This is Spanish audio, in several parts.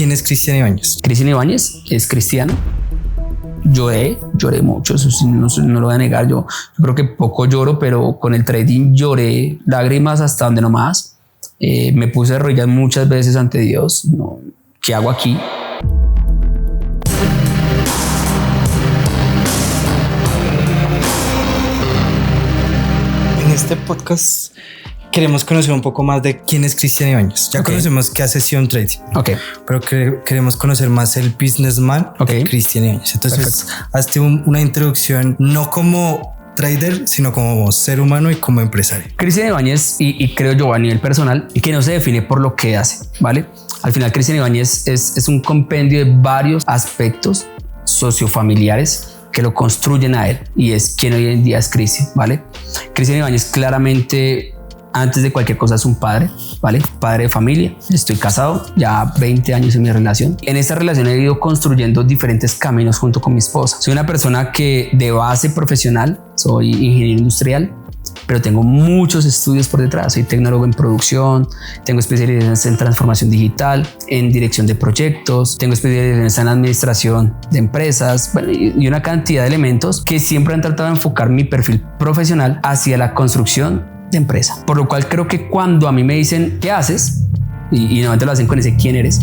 ¿Quién es Cristian Ibáñez? Cristian Ibáñez es cristiano. Lloré mucho, eso sí, no lo voy a negar. Yo creo que poco lloro, pero con el trading lloré lágrimas hasta donde no más. Me puse de rodillas muchas veces ante Dios. No, ¿qué hago aquí? En este podcast queremos conocer un poco más de quién es Cristian Ibáñez. Ya conocemos que hace Sion Trading, pero queremos conocer más el businessman de Cristian Ibáñez. Entonces, hazte una introducción no como trader, sino como ser humano y como empresario. Cristian Ibáñez, y creo yo a nivel personal, que no se define por lo que hace, ¿vale? Al final, Cristian Ibáñez es un compendio de varios aspectos sociofamiliares que lo construyen a él, y es quien hoy en día es Cristian, ¿vale? Cristian Ibáñez claramente, antes de cualquier cosa, es un padre, ¿vale? Padre de familia. Estoy casado, ya 20 años en mi relación. En esta relación he ido construyendo diferentes caminos junto con mi esposa. Soy una persona que de base profesional, soy ingeniero industrial, pero tengo muchos estudios por detrás. Soy tecnólogo en producción, tengo especializaciones en transformación digital, en dirección de proyectos, tengo especializaciones en administración de empresas, bueno, y una cantidad de elementos que siempre han tratado de enfocar mi perfil profesional hacia la construcción de empresa. Por lo cual creo que cuando a mí me dicen ¿qué haces? Y normalmente lo hacen con ese ¿quién eres?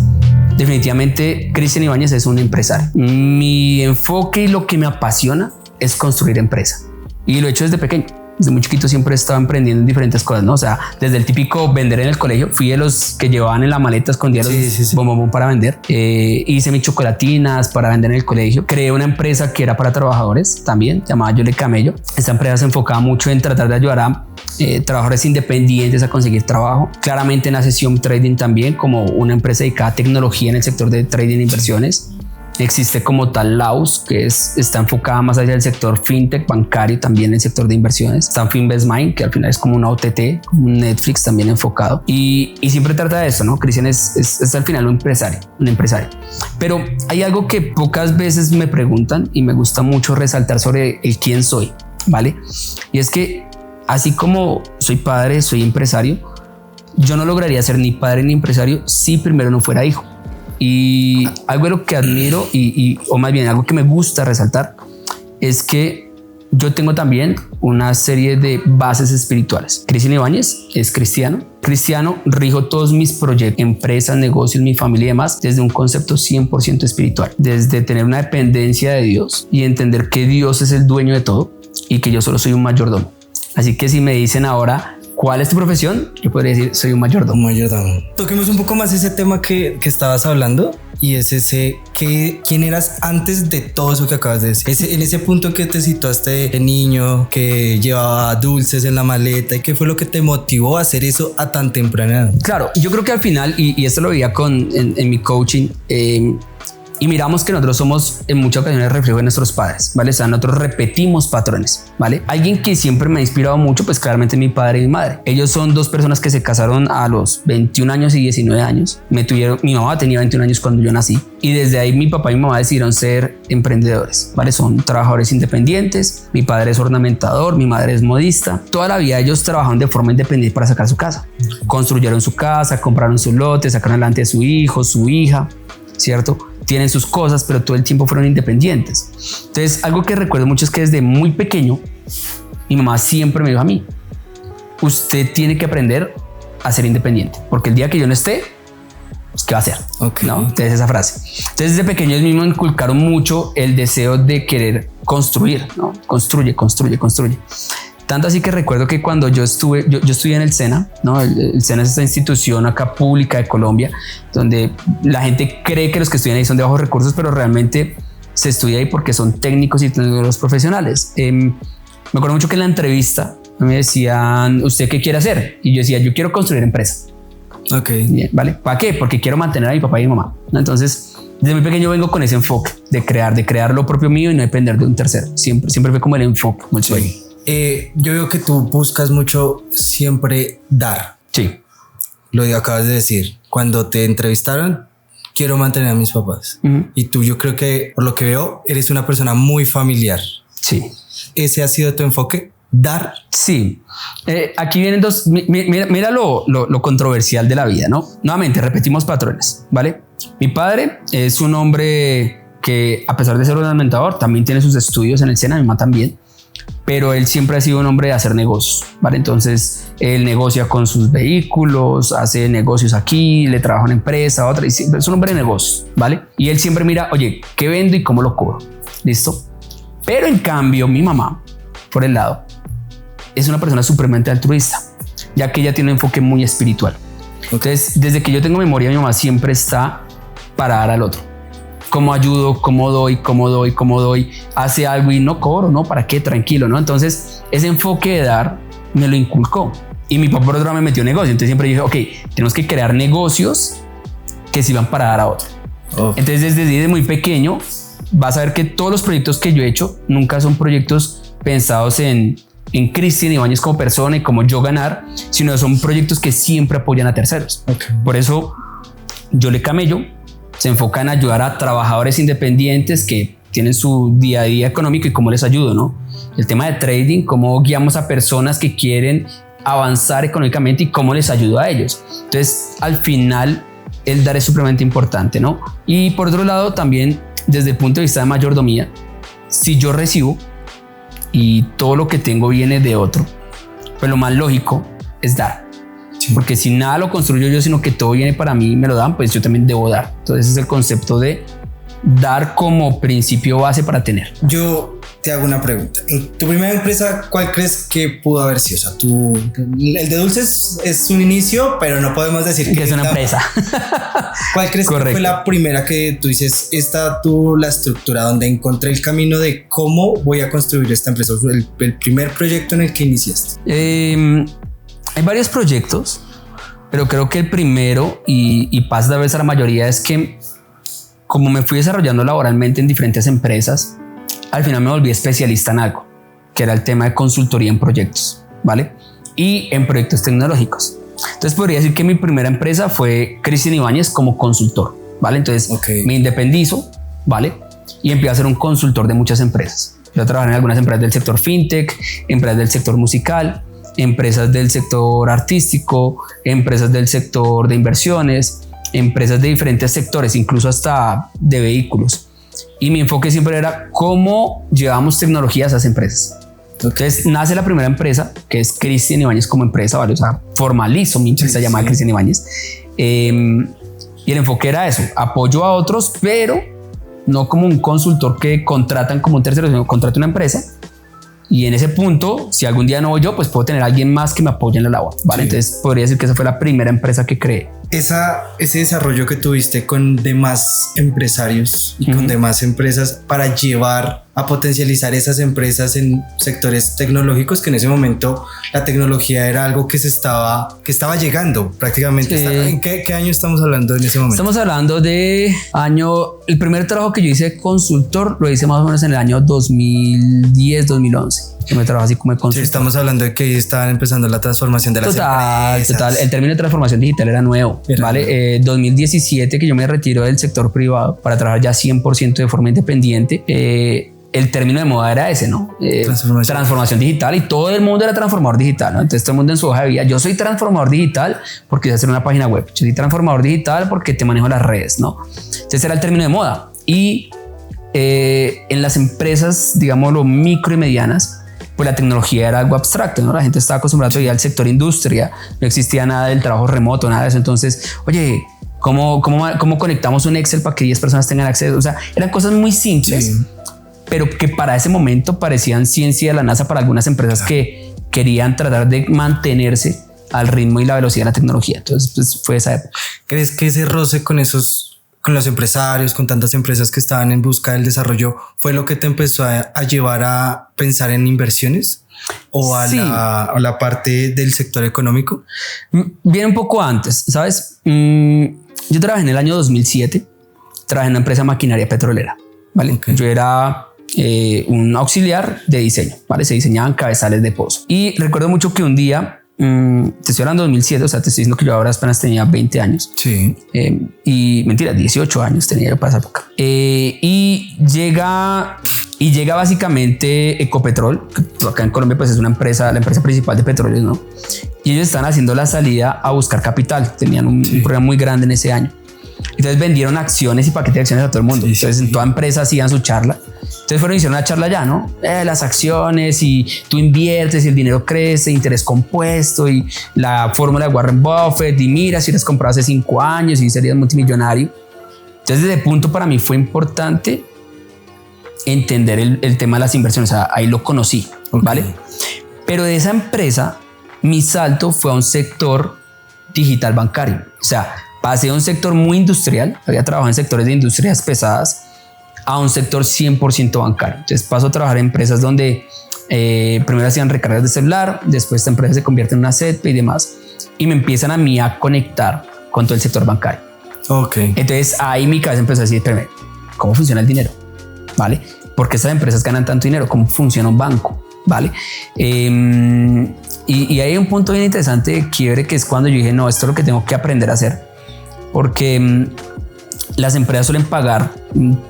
Definitivamente Cristian Ibáñez es un empresario. Mi enfoque y lo que me apasiona es construir empresa, y lo he hecho desde pequeño. Desde muy chiquito siempre he estado emprendiendo en diferentes cosas, ¿no? O sea, desde el típico vender en el colegio, fui de los que llevaban en la maleta escondía los bombón para vender. Hice mis chocolatinas para vender en el colegio. Creé una empresa que era para trabajadores también, llamada Yo Le Camello. Esta empresa se enfocaba mucho en tratar de ayudar a trabajadores independientes a conseguir trabajo. Claramente nace Sion Trading también como una empresa dedicada a tecnología en el sector de trading e inversiones. Existe como tal Laus, que está enfocada más allá del sector fintech, bancario, también en el sector de inversiones. Está FinvestMind, que al final es como una OTT, un Netflix también enfocado. Y siempre trata de eso, ¿no? Cristian es al final un empresario. Pero hay algo que pocas veces me preguntan y me gusta mucho resaltar sobre el quién soy, ¿vale? Y es que así como soy padre, soy empresario, yo no lograría ser ni padre ni empresario si primero no fuera hijo. Y algo de lo que admiro o más bien algo que me gusta resaltar es que yo tengo también una serie de bases espirituales. Cristian Ibáñez es cristiano. Rijo todos mis proyectos, empresas, negocios, mi familia y demás desde un concepto 100% espiritual, desde tener una dependencia de Dios y entender que Dios es el dueño de todo y que yo solo soy un mayordomo. Así que si me dicen ahora ¿cuál es tu profesión? Yo podría decir, soy un mayordomo. Toquemos un poco más ese tema que estabas hablando, y es ese ¿quién eras antes de todo eso que acabas de decir? En ese punto que te situaste de niño, que llevaba dulces en la maleta, ¿y qué fue lo que te motivó a hacer eso a tan temprana edad? Claro, yo creo que al final, y esto lo veía en mi coaching, y miramos que nosotros somos en muchas ocasiones reflejo de nuestros padres, ¿vale? O sea, nosotros repetimos patrones, ¿vale? Alguien que siempre me ha inspirado mucho, pues claramente mi padre y mi madre. Ellos son dos personas que se casaron a los 21 años y 19 años. Mi mamá tenía 21 años cuando yo nací, y desde ahí mi papá y mi mamá decidieron ser emprendedores, ¿vale? Son trabajadores independientes. Mi padre es ornamentador, mi madre es modista. Toda la vida ellos trabajaron de forma independiente para sacar su casa. Construyeron su casa, compraron su lote, sacaron adelante a su hijo, su hija, ¿cierto? Tienen sus cosas, pero todo el tiempo fueron independientes. Entonces, algo que recuerdo mucho es que desde muy pequeño, mi mamá siempre me dijo a mí, usted tiene que aprender a ser independiente, porque el día que yo no esté, pues, ¿qué va a hacer? ¿No? Entonces, esa frase. Entonces, desde pequeño ellos mismos inculcaron mucho el deseo de querer construir, ¿no? Construye. Tanto así que recuerdo que cuando yo estudié en el SENA, ¿no? El SENA es esta institución acá pública de Colombia, donde la gente cree que los que estudian ahí son de bajos recursos, pero realmente se estudia ahí porque son técnicos y tecnólogos profesionales. Me acuerdo mucho que en la entrevista me decían, ¿usted qué quiere hacer? Y yo decía, yo quiero construir empresa. Bien, ¿vale? ¿Para qué? porque quiero mantener a mi papá y mi mamá, ¿no? Entonces, desde muy pequeño vengo con ese enfoque de crear lo propio mío y no depender de un tercero. Siempre fue como el enfoque, como el sueño. Yo veo que tú buscas mucho siempre dar. Sí. Lo acabas de decir. Cuando te entrevistaron, quiero mantener a mis papás. Y tú, yo creo que por lo que veo, eres una persona muy familiar. Sí. ¿Ese ha sido tu enfoque? ¿Dar? Sí. Aquí vienen dos. Mira lo controversial de la vida, ¿no? Nuevamente, repetimos patrones, ¿vale? Mi padre es un hombre que, a pesar de ser un alimentador, también tiene sus estudios en el SENA, mi mamá también, pero él siempre ha sido un hombre de hacer negocios, ¿vale? Entonces él negocia con sus vehículos, hace negocios aquí, le trabaja a una empresa, a otra, y siempre es un hombre de negocios, ¿vale? Y él siempre mira, oye, ¿qué vendo y cómo lo cobro? ¿Listo? Pero en cambio mi mamá, por el lado, es una persona supremamente altruista, ya que ella tiene un enfoque muy espiritual. Entonces, desde que yo tengo memoria, mi mamá siempre está para dar al otro. ¿Cómo ayudo? ¿Cómo doy? Hace algo y no cobro, ¿no? ¿Para qué? Tranquilo, ¿no? Entonces, ese enfoque de dar me lo inculcó. Y mi papá por otro lado me metió en negocio. Entonces siempre dije, ok, tenemos que crear negocios que sirvan para dar a otro. Entonces, desde muy pequeño, vas a ver que todos los proyectos que yo he hecho nunca son proyectos pensados en Cristian Ibáñez como persona y como yo ganar, sino son proyectos que siempre apoyan a terceros. Por eso Yo Le Camello se enfoca en ayudar a trabajadores independientes que tienen su día a día económico y cómo les ayudo, ¿no? El tema de trading, cómo guiamos a personas que quieren avanzar económicamente y cómo les ayudo a ellos. Entonces, al final, el dar es supremamente importante, ¿no? Y por otro lado, también desde el punto de vista de mayordomía, si yo recibo y todo lo que tengo viene de otro, pues lo más lógico es dar. Sí. Porque si nada lo construyo yo, sino que todo viene para mí y me lo dan, pues yo también debo dar. Entonces es el concepto de dar como principio base para tener. Yo te hago una pregunta. En tu primera empresa, ¿cuál crees que pudo haber sido? O sea, el de dulces es un inicio, pero no podemos decir que es una empresa. ¿Cuál crees que fue la primera que tú dices, esta tuvo la estructura donde encontré el camino de cómo voy a construir esta empresa? El primer proyecto en el que iniciaste. Hay varios proyectos, pero creo que el primero y pasa a veces a la mayoría es que como me fui desarrollando laboralmente en diferentes empresas, al final me volví especialista en algo, que era el tema de consultoría en proyectos, ¿vale? Y en proyectos tecnológicos. Entonces podría decir que mi primera empresa fue Cristian Ibáñez como consultor, ¿vale? Entonces me independizo, ¿vale? Y empecé a ser un consultor de muchas empresas. Yo trabajé en algunas empresas del sector fintech, empresas del sector musical, empresas del sector artístico, empresas del sector de inversiones, empresas de diferentes sectores, incluso hasta de vehículos. Y mi enfoque siempre era cómo llevamos tecnología a esas empresas. Entonces nace la primera empresa, que es Cristian Ibáñez como empresa, ¿vale? O sea, formalizo mi empresa llamada Cristian Ibáñez. Y el enfoque era eso, apoyo a otros, pero no como un consultor que contratan como un tercero, sino contrato una empresa. Y en ese punto, si algún día no voy yo, pues puedo tener a alguien más que me apoye en la labor, ¿vale? Sí. Entonces podría decir que esa fue la primera empresa que creé. Ese desarrollo que tuviste con demás empresarios y con demás empresas para llevar a potencializar esas empresas en sectores tecnológicos, que en ese momento la tecnología era algo que estaba llegando prácticamente. Sí. ¿En qué año estamos hablando en ese momento? Estamos hablando de el primer trabajo que yo hice de consultor lo hice más o menos en el año 2010, 2011. Yo me trabajo así como de consultor. Sí, estamos hablando de que estaban empezando la transformación de las empresas. Total. El término de transformación digital era nuevo, ¿vale? 2017 que yo me retiro del sector privado para trabajar ya 100% de forma independiente. El término de moda era ese, ¿no? Transformación digital, y todo el mundo era transformador digital, ¿no? Entonces todo el mundo en su hoja de vida, yo soy transformador digital porque sé hacer una página web, yo soy transformador digital porque te manejo las redes, ¿no? Entonces era el término de moda. Y en las empresas, digámoslo, micro y medianas, pues la tecnología era algo abstracto, ¿no? La gente estaba acostumbrada ya al sector industria, no existía nada del trabajo remoto, nada de eso. Entonces, oye, ¿cómo conectamos un Excel para que 10 personas tengan acceso? O sea, eran cosas muy simples. Sí. Pero que para ese momento parecían ciencia de la NASA para algunas empresas que querían tratar de mantenerse al ritmo y la velocidad de la tecnología. Entonces, pues, fue esa época. ¿Crees que ese roce con los empresarios, con tantas empresas que estaban en busca del desarrollo, fue lo que te empezó a llevar a pensar en inversiones o a la parte del sector económico? Viene un poco antes, ¿sabes? Yo trabajé en el año 2007, trabajé en una empresa de maquinaria petrolera, ¿vale? Okay. Yo era un auxiliar de diseño, ¿vale? Se diseñaban cabezales de pozo. Y recuerdo mucho que un día, te estoy hablando de 2007, o sea, te estoy diciendo que yo ahora apenas tenía 20 años. Sí. Y mentira, 18 años tenía yo para esa época. Y llega básicamente Ecopetrol, que acá en Colombia pues es una empresa, la empresa principal de petróleos, ¿no? Y ellos están haciendo la salida a buscar capital. Tenían un programa muy grande en ese año. Entonces vendieron acciones y paquetes de acciones a todo el mundo. Entonces en toda empresa hacían su charla. Entonces hicieron una charla ya, ¿no? Las acciones y tú inviertes y el dinero crece, interés compuesto y la fórmula de Warren Buffett y mira si hubieras comprado hace 5 años y serías multimillonario. Entonces desde ese punto para mí fue importante entender el tema de las inversiones. O sea, ahí lo conocí, ¿vale? Pero de esa empresa mi salto fue a un sector digital bancario. O sea, pasé a un sector muy industrial, había trabajado en sectores de industrias pesadas, a un sector 100% bancario. Entonces paso a trabajar en empresas donde primero hacían recargas de celular, después esta empresa se convierte en una SETP y demás, y me empiezan a mí a conectar con todo el sector bancario. Entonces ahí mi cabeza empezó a decir, espérame, ¿cómo funciona el dinero? ¿Vale? ¿Por qué estas empresas ganan tanto dinero? ¿Cómo funciona un banco? ¿Vale? Y hay un punto bien interesante de quiebre, que es cuando yo dije, no, esto es lo que tengo que aprender a hacer, porque las empresas suelen pagar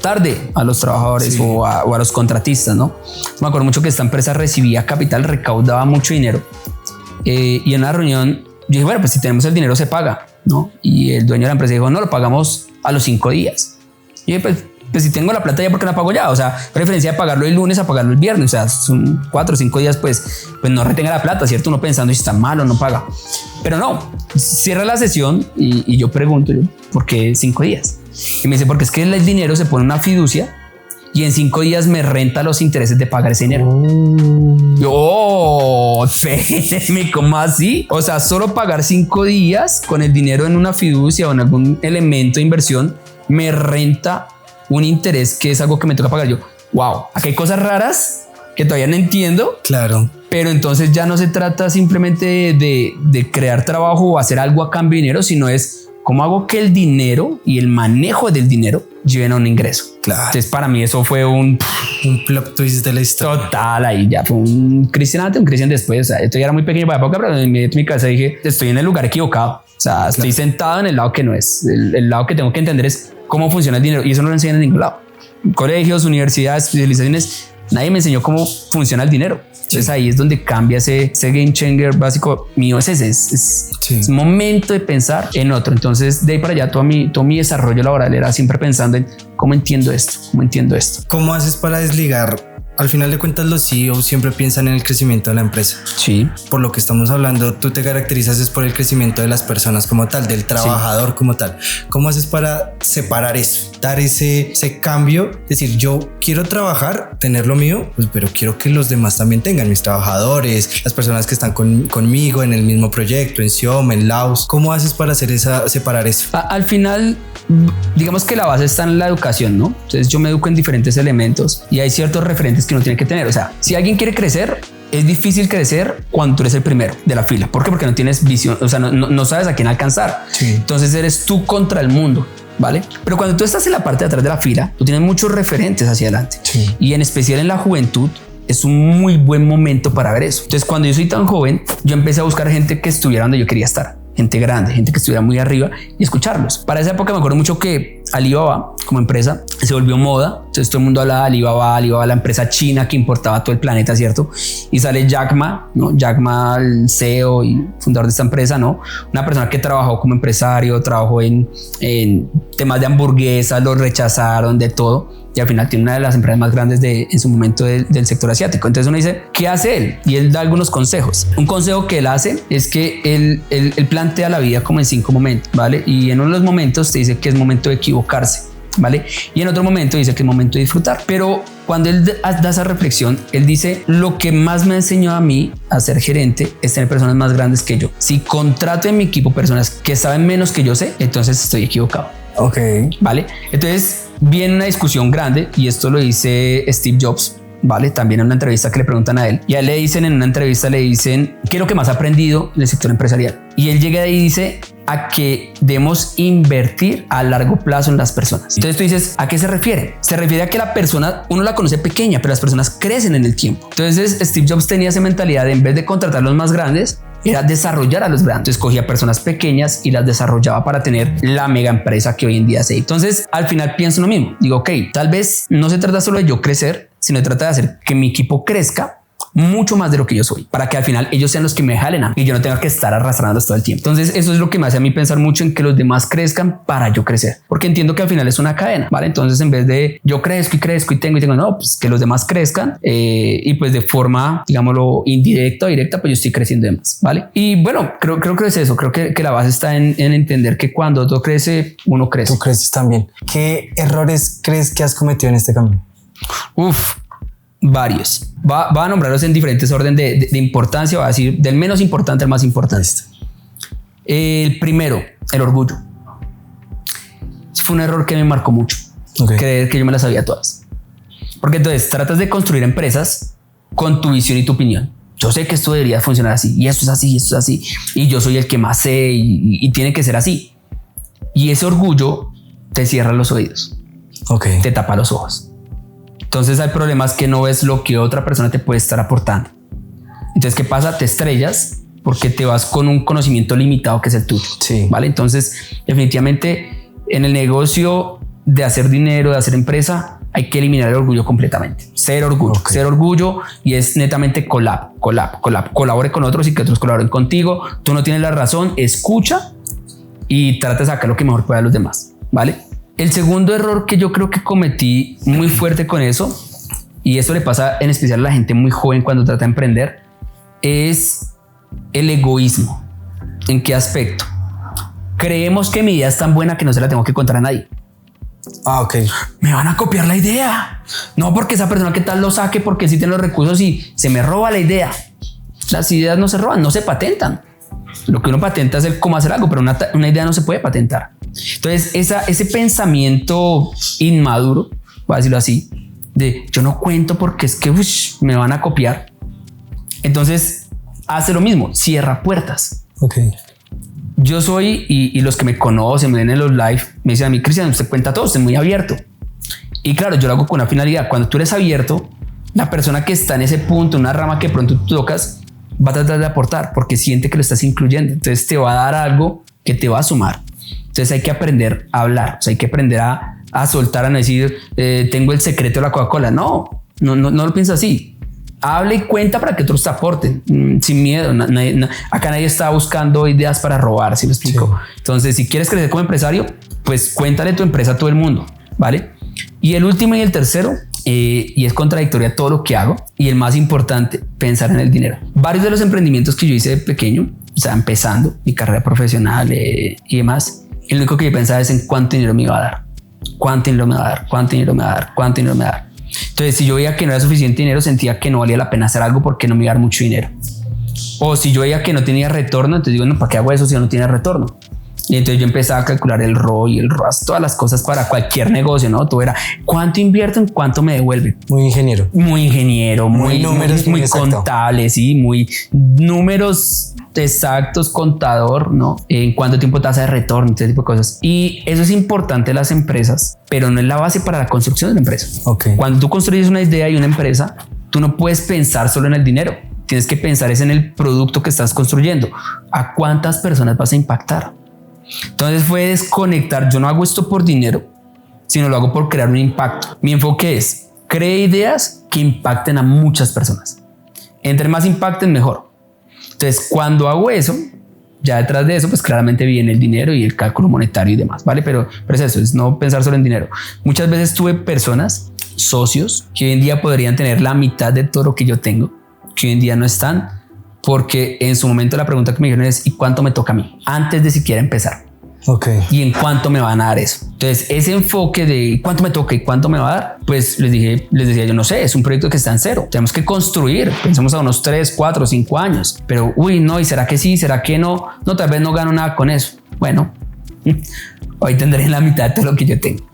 tarde a los trabajadores o a los contratistas, ¿no? Me acuerdo mucho que esta empresa recibía capital, recaudaba mucho dinero, y en una reunión yo dije, bueno, pues si tenemos el dinero se paga, ¿no? Y el dueño de la empresa dijo, no, lo pagamos a los 5 días. Y yo dije, pues si tengo la plata ya, ¿por qué la pago ya? O sea, preferencia de pagarlo el lunes a pagarlo el viernes. O sea, son 4 o 5 días, pues no retenga la plata, ¿cierto? Uno pensando si está mal o no paga. Pero no, cierra la sesión y yo pregunto, ¿por qué 5 días? Y me dice, porque es que el dinero se pone en una fiducia y en 5 días me renta los intereses de pagar ese dinero. Yo, espérame, ¿cómo así? O sea, solo pagar 5 días con el dinero en una fiducia o en algún elemento de inversión me renta un interés que es algo que me toca pagar. Yo, wow, aquí hay cosas raras que todavía no entiendo. Claro. Pero entonces ya no se trata simplemente de crear trabajo o hacer algo a cambio de dinero, sino es cómo hago que el dinero y el manejo del dinero lleven a un ingreso. Claro. Entonces para mí eso fue un plot twist de la historia. Total, ahí ya fue un Cristian antes, un Cristian después. O sea, esto ya era muy pequeño para la época, pero en mi casa dije, estoy en el lugar equivocado. O sea, estoy sentado en el lado que no es. El lado que tengo que entender es cómo funciona el dinero, y eso no lo enseñan en ningún lado. Colegios, universidades, especializaciones, nadie me enseñó cómo funciona el dinero. Entonces ahí es donde cambia ese game changer básico mío. Es momento de pensar en otro. Entonces de ahí para allá todo mi desarrollo laboral era siempre pensando en cómo entiendo esto. ¿Cómo haces para desligar? Al final de cuentas, los CEOs siempre piensan en el crecimiento de la empresa. Sí. Por lo que estamos hablando, tú te caracterizas es por el crecimiento de las personas como tal, del trabajador como tal. ¿Cómo haces para separar eso? Dar ese cambio, decir, yo quiero trabajar, tener lo mío, pues, pero quiero que los demás también tengan, mis trabajadores, las personas que están conmigo en el mismo proyecto, en Xiom, en Laos. ¿Cómo haces para separar eso? Al final, digamos que la base está en la educación, ¿no? Entonces yo me educo en diferentes elementos y hay ciertos referentes que uno tiene que tener. O sea, si alguien quiere crecer, es difícil crecer cuando tú eres el primero de la fila. ¿Por qué? Porque no tienes visión, o sea, no sabes a quién alcanzar. Entonces eres tú contra el mundo, ¿vale? Pero cuando tú estás en la parte de atrás de la fila, tú tienes muchos referentes hacia adelante. Y en especial en la juventud, es un muy buen momento para ver eso. Entonces, cuando yo soy tan joven, yo empecé a buscar gente que estuviera donde yo quería estar. Gente grande, gente que estuviera muy arriba y escucharlos. Para esa época me acuerdo mucho que Alibaba como empresa se volvió moda. Entonces todo el mundo hablaba de Alibaba, la empresa china que importaba todo el planeta, ¿cierto? Y sale Jack Ma, ¿no? Jack Ma, el CEO y fundador de esta empresa, ¿no? Una persona que trabajó como empresario, trabajó en temas de hamburguesas, lo rechazaron, de todo. Y al final tiene una de las empresas más grandes en su momento del sector asiático. Entonces uno dice, ¿qué hace él? Y él da algunos consejos. Un consejo que él hace es que él plantea la vida como en 5 momentos, ¿vale? Y en uno de los momentos te dice que es momento de equivocarse, ¿vale? Y en otro momento dice que es momento de disfrutar. Pero cuando él da esa reflexión, él dice, lo que más me enseñó a mí a ser gerente es tener personas más grandes que yo. Si contrato en mi equipo personas que saben menos que yo sé, entonces estoy equivocado. Ok. Vale. Entonces viene una discusión grande y esto lo dice Steve Jobs, vale. También en una entrevista que le preguntan a él y a él le dicen, en una entrevista le dicen, ¿qué es lo que más ha aprendido en el sector empresarial? Y él llega ahí y dice, a que debemos invertir a largo plazo en las personas. Entonces tú dices, ¿a qué se refiere? Se refiere a que la persona, uno la conoce pequeña, pero las personas crecen en el tiempo. Entonces Steve Jobs tenía esa mentalidad de, en vez de contratar a los más grandes, era desarrollar a los grandes. Entonces cogía personas pequeñas y las desarrollaba para tener la mega empresa que hoy en día hay. Entonces al final pienso lo mismo. Digo, ok, tal vez no se trata solo de yo crecer, sino se trata de hacer que mi equipo crezca mucho más de lo que yo soy, para que al final ellos sean los que me jalen a mí y yo no tenga que estar arrastrándolos todo el tiempo. Entonces eso es lo que me hace a mí pensar mucho en que los demás crezcan para yo crecer, porque entiendo que al final es una cadena, ¿vale? Entonces en vez de yo crezco y tengo, no, pues que los demás crezcan y pues de forma, digámoslo, indirecta o directa, pues yo estoy creciendo de más, ¿vale? Y bueno, creo que es eso, creo que la base está en entender que cuando otro crece, uno crece. Tú creces también. ¿Qué errores crees que has cometido en este camino? Varios. Va a nombrarlos en diferentes orden de importancia. Va a decir del menos importante al más importante. El primero, el orgullo. Fue un error que me marcó mucho. Creer que yo me las sabía todas. Porque entonces tratas de construir empresas con tu visión y tu opinión. Yo sé que esto debería funcionar así y esto es así y esto es así y yo soy el que más sé y tiene que ser así. Y ese orgullo te cierra los oídos. Te tapa los ojos. Entonces hay problemas que no ves lo que otra persona te puede estar aportando. Entonces, ¿qué pasa? Te estrellas porque te vas con un conocimiento limitado que es el tuyo. Sí. ¿Vale? Entonces, definitivamente en el negocio de hacer dinero, de hacer empresa, hay que eliminar el orgullo completamente. Cero orgullo y es netamente colabore con otros y que otros colaboren contigo. Tú no tienes la razón, escucha y trata de sacar lo que mejor pueda a los demás. ¿Vale? El segundo error que yo creo que cometí muy fuerte con eso, y esto le pasa en especial a la gente muy joven cuando trata de emprender, es el egoísmo. ¿En qué aspecto? Creemos que mi idea es tan buena que no se la tengo que contar a nadie. Me van a copiar la idea. No porque esa persona que tal lo saque porque sí tiene los recursos y se me roba la idea. Las ideas no se roban, no se patentan. Lo que uno patenta es el cómo hacer algo, pero una idea no se puede patentar. Entonces ese pensamiento inmaduro, voy a decirlo así, de yo no cuento porque es que me van a copiar. Entonces hace lo mismo, cierra puertas. Yo soy, y los que me conocen, me ven en los live, me dicen a mí, Cristian, usted cuenta todo, usted es muy abierto. Y claro, yo lo hago con una finalidad. Cuando tú eres abierto, la persona que está en ese punto, una rama que pronto tú tocas, va a tratar de aportar porque siente que lo estás incluyendo. Entonces te va a dar algo que te va a sumar. Entonces hay que aprender a hablar, o sea, hay que aprender a soltar, a no decir tengo el secreto de la Coca-Cola. No lo pienso así. Habla y cuenta para que otros te aporten sin miedo. Acá nadie está buscando ideas para robar, ¿sí me explico? Sí. Entonces, si quieres crecer como empresario, pues cuéntale tu empresa a todo el mundo, ¿vale? Y el último y el tercero, y es contradictoria todo lo que hago, y el más importante, pensar en el dinero. Varios de los emprendimientos que yo hice de pequeño, o sea, empezando mi carrera profesional y demás, el único que yo pensaba es en cuánto dinero me iba a dar, cuánto dinero me va a dar, cuánto dinero me va a dar, cuánto dinero me va a dar. Entonces, si yo veía que no era suficiente dinero, sentía que no valía la pena hacer algo porque no me iba a dar mucho dinero. O si yo veía que no tenía retorno, entonces digo, no, ¿para qué hago eso si no tiene retorno? Y entonces yo empezaba a calcular el ROI, el ROAS, todas las cosas para cualquier negocio, ¿no? Todo era cuánto invierto, en cuánto me devuelve. Muy ingeniero, muy números, muy contable, sí, muy números exactos, contador, ¿no? En cuánto tiempo tasa de retorno, ese tipo de cosas. Y eso es importante en las empresas, pero no es la base para la construcción de la empresa. Cuando tú construyes una idea y una empresa, tú no puedes pensar solo en el dinero. Tienes que pensar es en el producto que estás construyendo. ¿A cuántas personas vas a impactar? Entonces fue desconectar. Yo no hago esto por dinero, sino lo hago por crear un impacto. Mi enfoque es cree ideas que impacten a muchas personas. Entre más impacten, mejor. Entonces, cuando hago eso, ya detrás de eso, pues claramente viene el dinero y el cálculo monetario y demás, ¿vale? Pero es eso, es no pensar solo en dinero. Muchas veces tuve personas, socios, que hoy en día podrían tener la mitad de todo lo que yo tengo, que hoy en día no están, porque en su momento la pregunta que me dijeron es ¿y cuánto me toca a mí? Antes de siquiera empezar. ¿Y en cuánto me van a dar eso? Entonces ese enfoque de cuánto me toca y cuánto me va a dar, pues les decía yo no sé, es un proyecto que está en cero, tenemos que construir, pensemos a unos 3, 4, 5 años, pero no, ¿y será que sí? ¿Será que no? No, tal vez no gano nada con eso. Bueno, hoy tendré la mitad de todo lo que yo tengo.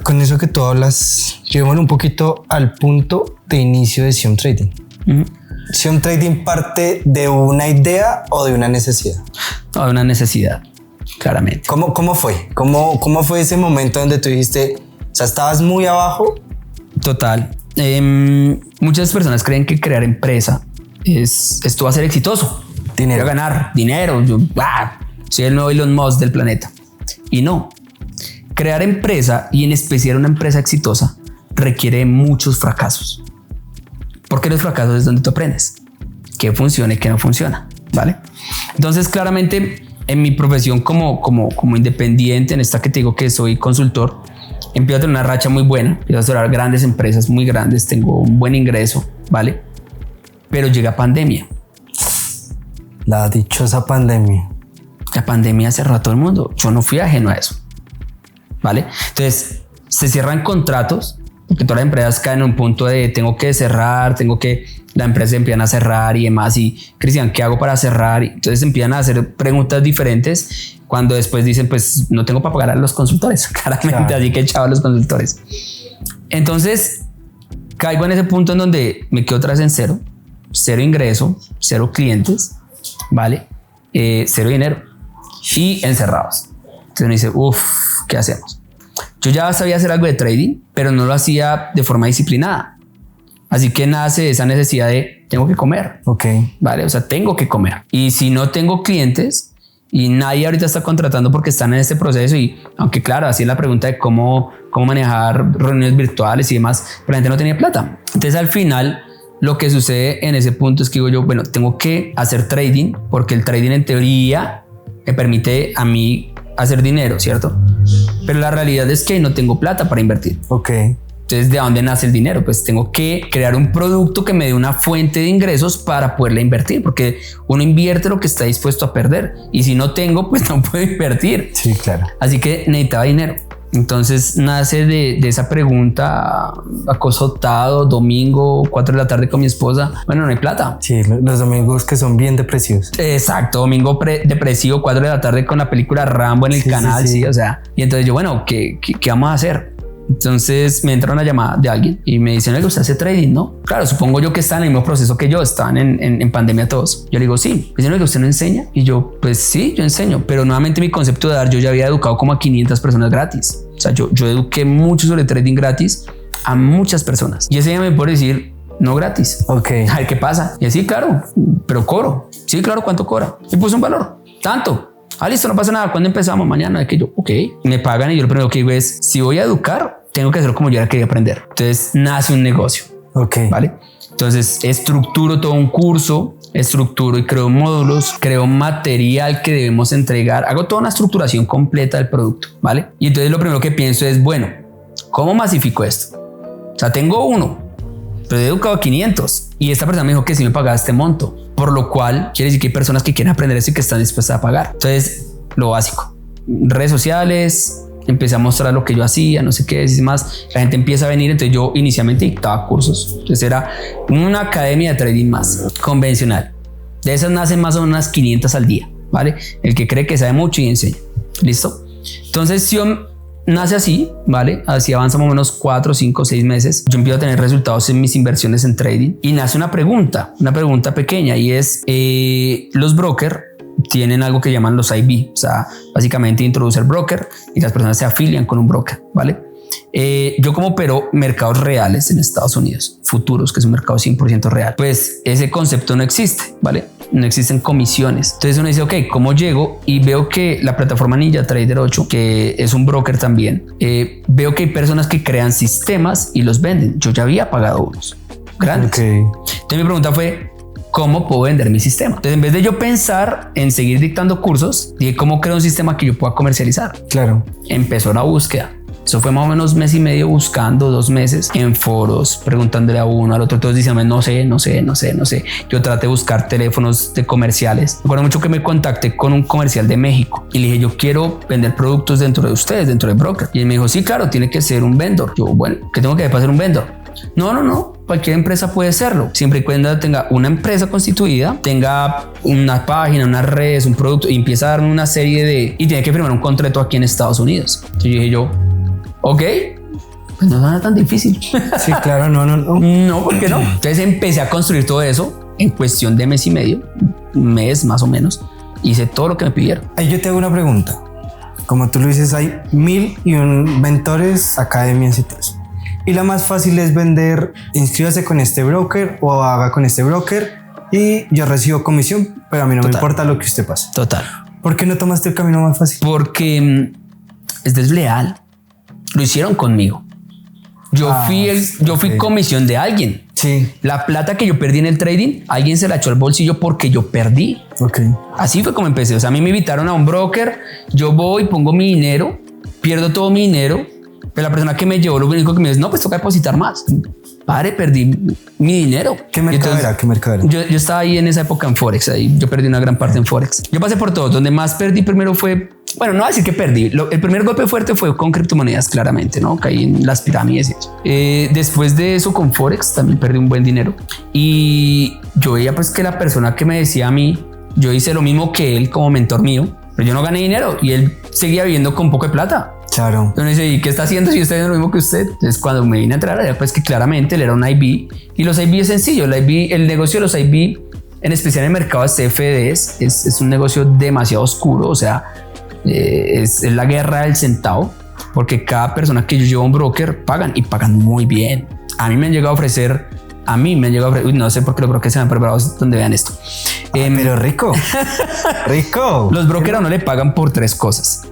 Con eso que tú hablas, llevémoslo un poquito al punto de inicio de Sion Trading. ¿Sion Trading parte de una idea o de una necesidad? No, de una necesidad. Claramente. ¿Cómo fue? ¿Cómo fue ese momento donde tú dijiste, o sea, estabas muy abajo? Total. Muchas personas creen que crear empresa esto va a ser exitoso. Dinero. Voy a ganar dinero. Yo soy el nuevo Elon Musk del planeta. Y no. Crear empresa y en especial una empresa exitosa requiere muchos fracasos. Porque los fracasos es donde tú aprendes qué funciona y qué no funciona, ¿vale? Entonces, claramente, en mi profesión como independiente, en esta que te digo que soy consultor, empiezo a tener una racha muy buena, empiezo a asesorar grandes empresas muy grandes, tengo un buen ingreso, ¿vale? Pero llega pandemia. La dichosa pandemia. La pandemia cerró a todo el mundo. Yo no fui ajeno a eso, ¿vale? Entonces, se cierran contratos, porque todas las empresas caen en un punto de tengo que cerrar, la empresa empiezan a cerrar y demás. Y Cristian, ¿qué hago para cerrar? Y entonces empiezan a hacer preguntas diferentes cuando después dicen, pues no tengo para pagar a los consultores, claramente, claro. Así que echaba a los consultores. Entonces caigo en ese punto en donde me quedo otra vez en cero ingreso, cero clientes, ¿vale? Cero dinero y encerrados. Entonces uno dice, ¿qué hacemos? Yo ya sabía hacer algo de trading, pero no lo hacía de forma disciplinada. Así que nace esa necesidad de tengo que comer. Ok. Vale, o sea, tengo que comer. Y si no tengo clientes y nadie ahorita está contratando porque están en este proceso, y aunque claro, así es la pregunta de cómo manejar reuniones virtuales y demás, pero la gente no tenía plata. Entonces al final lo que sucede en ese punto es que digo yo, bueno, tengo que hacer trading porque el trading en teoría me permite a mí hacer dinero, ¿cierto? Pero la realidad es que no tengo plata para invertir. Ok. Entonces, ¿de dónde nace el dinero? Pues tengo que crear un producto que me dé una fuente de ingresos para poderla invertir, porque uno invierte lo que está dispuesto a perder y si no tengo, pues no puedo invertir. Sí, claro. Así que necesitaba dinero. Entonces nace de esa pregunta, acosotado, domingo, 4 de la tarde con mi esposa. Bueno, no hay plata. Sí, los domingos que son bien depresivos. Exacto, domingo depresivo, 4 de la tarde con la película Rambo en el canal, sí, o sea. Y entonces yo, bueno, ¿qué vamos a hacer? Entonces me entra una llamada de alguien y me dicen, usted hace trading, ¿no? Claro, supongo yo que están en el mismo proceso que yo, estaban en pandemia todos. Yo le digo, sí. Me dicen, ¿usted no enseña? Y yo, pues sí, yo enseño. Pero nuevamente mi concepto de dar, yo ya había educado como a 500 personas gratis. O sea, yo eduqué mucho sobre trading gratis a muchas personas. Y ese día me puede decir, no gratis. Ok. A ver qué pasa. Y así, claro, pero cobro. Sí, claro, ¿cuánto cobra? Y puse un valor. Tanto. Listo, no pasa nada. ¿Cuándo empezamos? Mañana. Es que yo, ok, me pagan y yo lo primero que digo es, si voy a educar, tengo que hacerlo como yo era quería aprender. Entonces nace un negocio. Ok. ¿Vale? Entonces estructuro todo un curso, estructuro y creo módulos, creo material que debemos entregar, hago toda una estructuración completa del producto, ¿vale? Y entonces lo primero que pienso es, bueno, ¿cómo masifico esto? O sea, tengo uno, pero he educado a 500 y esta persona me dijo que sí me pagaba este monto, por lo cual quiere decir que hay personas que quieren aprender eso y que están dispuestas a pagar. Entonces, lo básico, redes sociales, empecé a mostrar lo que yo hacía, no sé qué es más, la gente empieza a venir, entonces yo inicialmente dictaba cursos, entonces era una academia de trading más convencional, de esas nacen más o menos unas 500 al día, ¿vale? El que cree que sabe mucho y enseña, ¿listo? Entonces si nace así, ¿vale? Así avanza más o menos 4, 5, 6 meses, yo empiezo a tener resultados en mis inversiones en trading y nace una pregunta pequeña y es, los brokers tienen algo que llaman los IB, o sea, básicamente introduce el broker y las personas se afilian con un broker, ¿vale? Yo como opero mercados reales en Estados Unidos, futuros, que es un mercado 100% real, pues ese concepto no existe, ¿vale? No existen comisiones. Entonces uno dice, ok, ¿cómo llego? Y veo que la plataforma NinjaTrader 8, que es un broker también, veo que hay personas que crean sistemas y los venden. Yo ya había pagado unos grandes. Okay. Entonces mi pregunta fue, ¿cómo puedo vender mi sistema? Entonces, en vez de yo pensar en seguir dictando cursos, dije, ¿cómo creo un sistema que yo pueda comercializar? Claro. Empezó la búsqueda. Eso fue más o menos 1 mes y medio buscando, 2 meses en foros, preguntándole a uno, al otro, todos diciéndome, no sé. Yo traté de buscar teléfonos de comerciales. Me acuerdo mucho que me contacté con un comercial de México y le dije, yo quiero vender productos dentro de ustedes, dentro de broker. Y él me dijo, sí, claro, tiene que ser un vendor. Yo, bueno, ¿qué tengo que hacer para ser un vendor? No. Cualquier empresa puede serlo, siempre y cuando tenga una empresa constituida, tenga una página, unas redes, un producto y empieza a darme una serie y tiene que firmar un contrato aquí en Estados Unidos. Entonces dije yo, ok, pues no suena tan difícil. Sí, claro, no. No, ¿por qué no? Entonces empecé a construir todo eso en cuestión de mes y medio, un mes más o menos. Hice todo lo que me pidieron. Ahí yo te hago una pregunta. Como tú lo dices, hay 1001 mentores, academias y todo eso. Y la más fácil es vender, inscríbase con este broker o haga con este broker y yo recibo comisión, pero a mí no me importa lo que usted pase. Total. ¿Por qué no tomaste el camino más fácil? Porque es desleal. Lo hicieron conmigo. Yo fui comisión de alguien. Sí. La plata que yo perdí en el trading, alguien se la echó al bolsillo porque yo perdí. Okay. Así fue como empecé. O sea, a mí me invitaron a un broker, yo voy, pongo mi dinero, pierdo todo mi dinero, pero la persona que me llevó lo único que me dice, no, pues toca depositar más. Padre, perdí mi dinero. ¿Qué mercado era? ¿Qué mercado era? Yo estaba ahí en esa época en Forex, ahí yo perdí una gran parte en Forex. Yo pasé por todo. Donde más perdí primero fue, bueno, no voy a decir que perdí. El primer golpe fuerte fue con criptomonedas, claramente, ¿no? Caí en las pirámides y eso. Después de eso con Forex también perdí un buen dinero. Y yo veía pues que la persona que me decía a mí, yo hice lo mismo que él como mentor mío, pero yo no gané dinero y él seguía viviendo con poco de plata. Claro. Entonces, ¿y qué está haciendo si está haciendo lo mismo que usted? Entonces, cuando me vine a entrar, pues que claramente él era un IB y los IB es sencillo. El negocio de los IB, en especial en el mercado de CFDs, es un negocio demasiado oscuro. O sea, es la guerra del centavo, porque cada persona que yo llevo a un broker pagan y pagan muy bien. A mí me han llegado a ofrecer, no sé por qué los brokers se han preparado donde vean esto. Pero rico. Rico. Los brokers no le pagan por 3 cosas.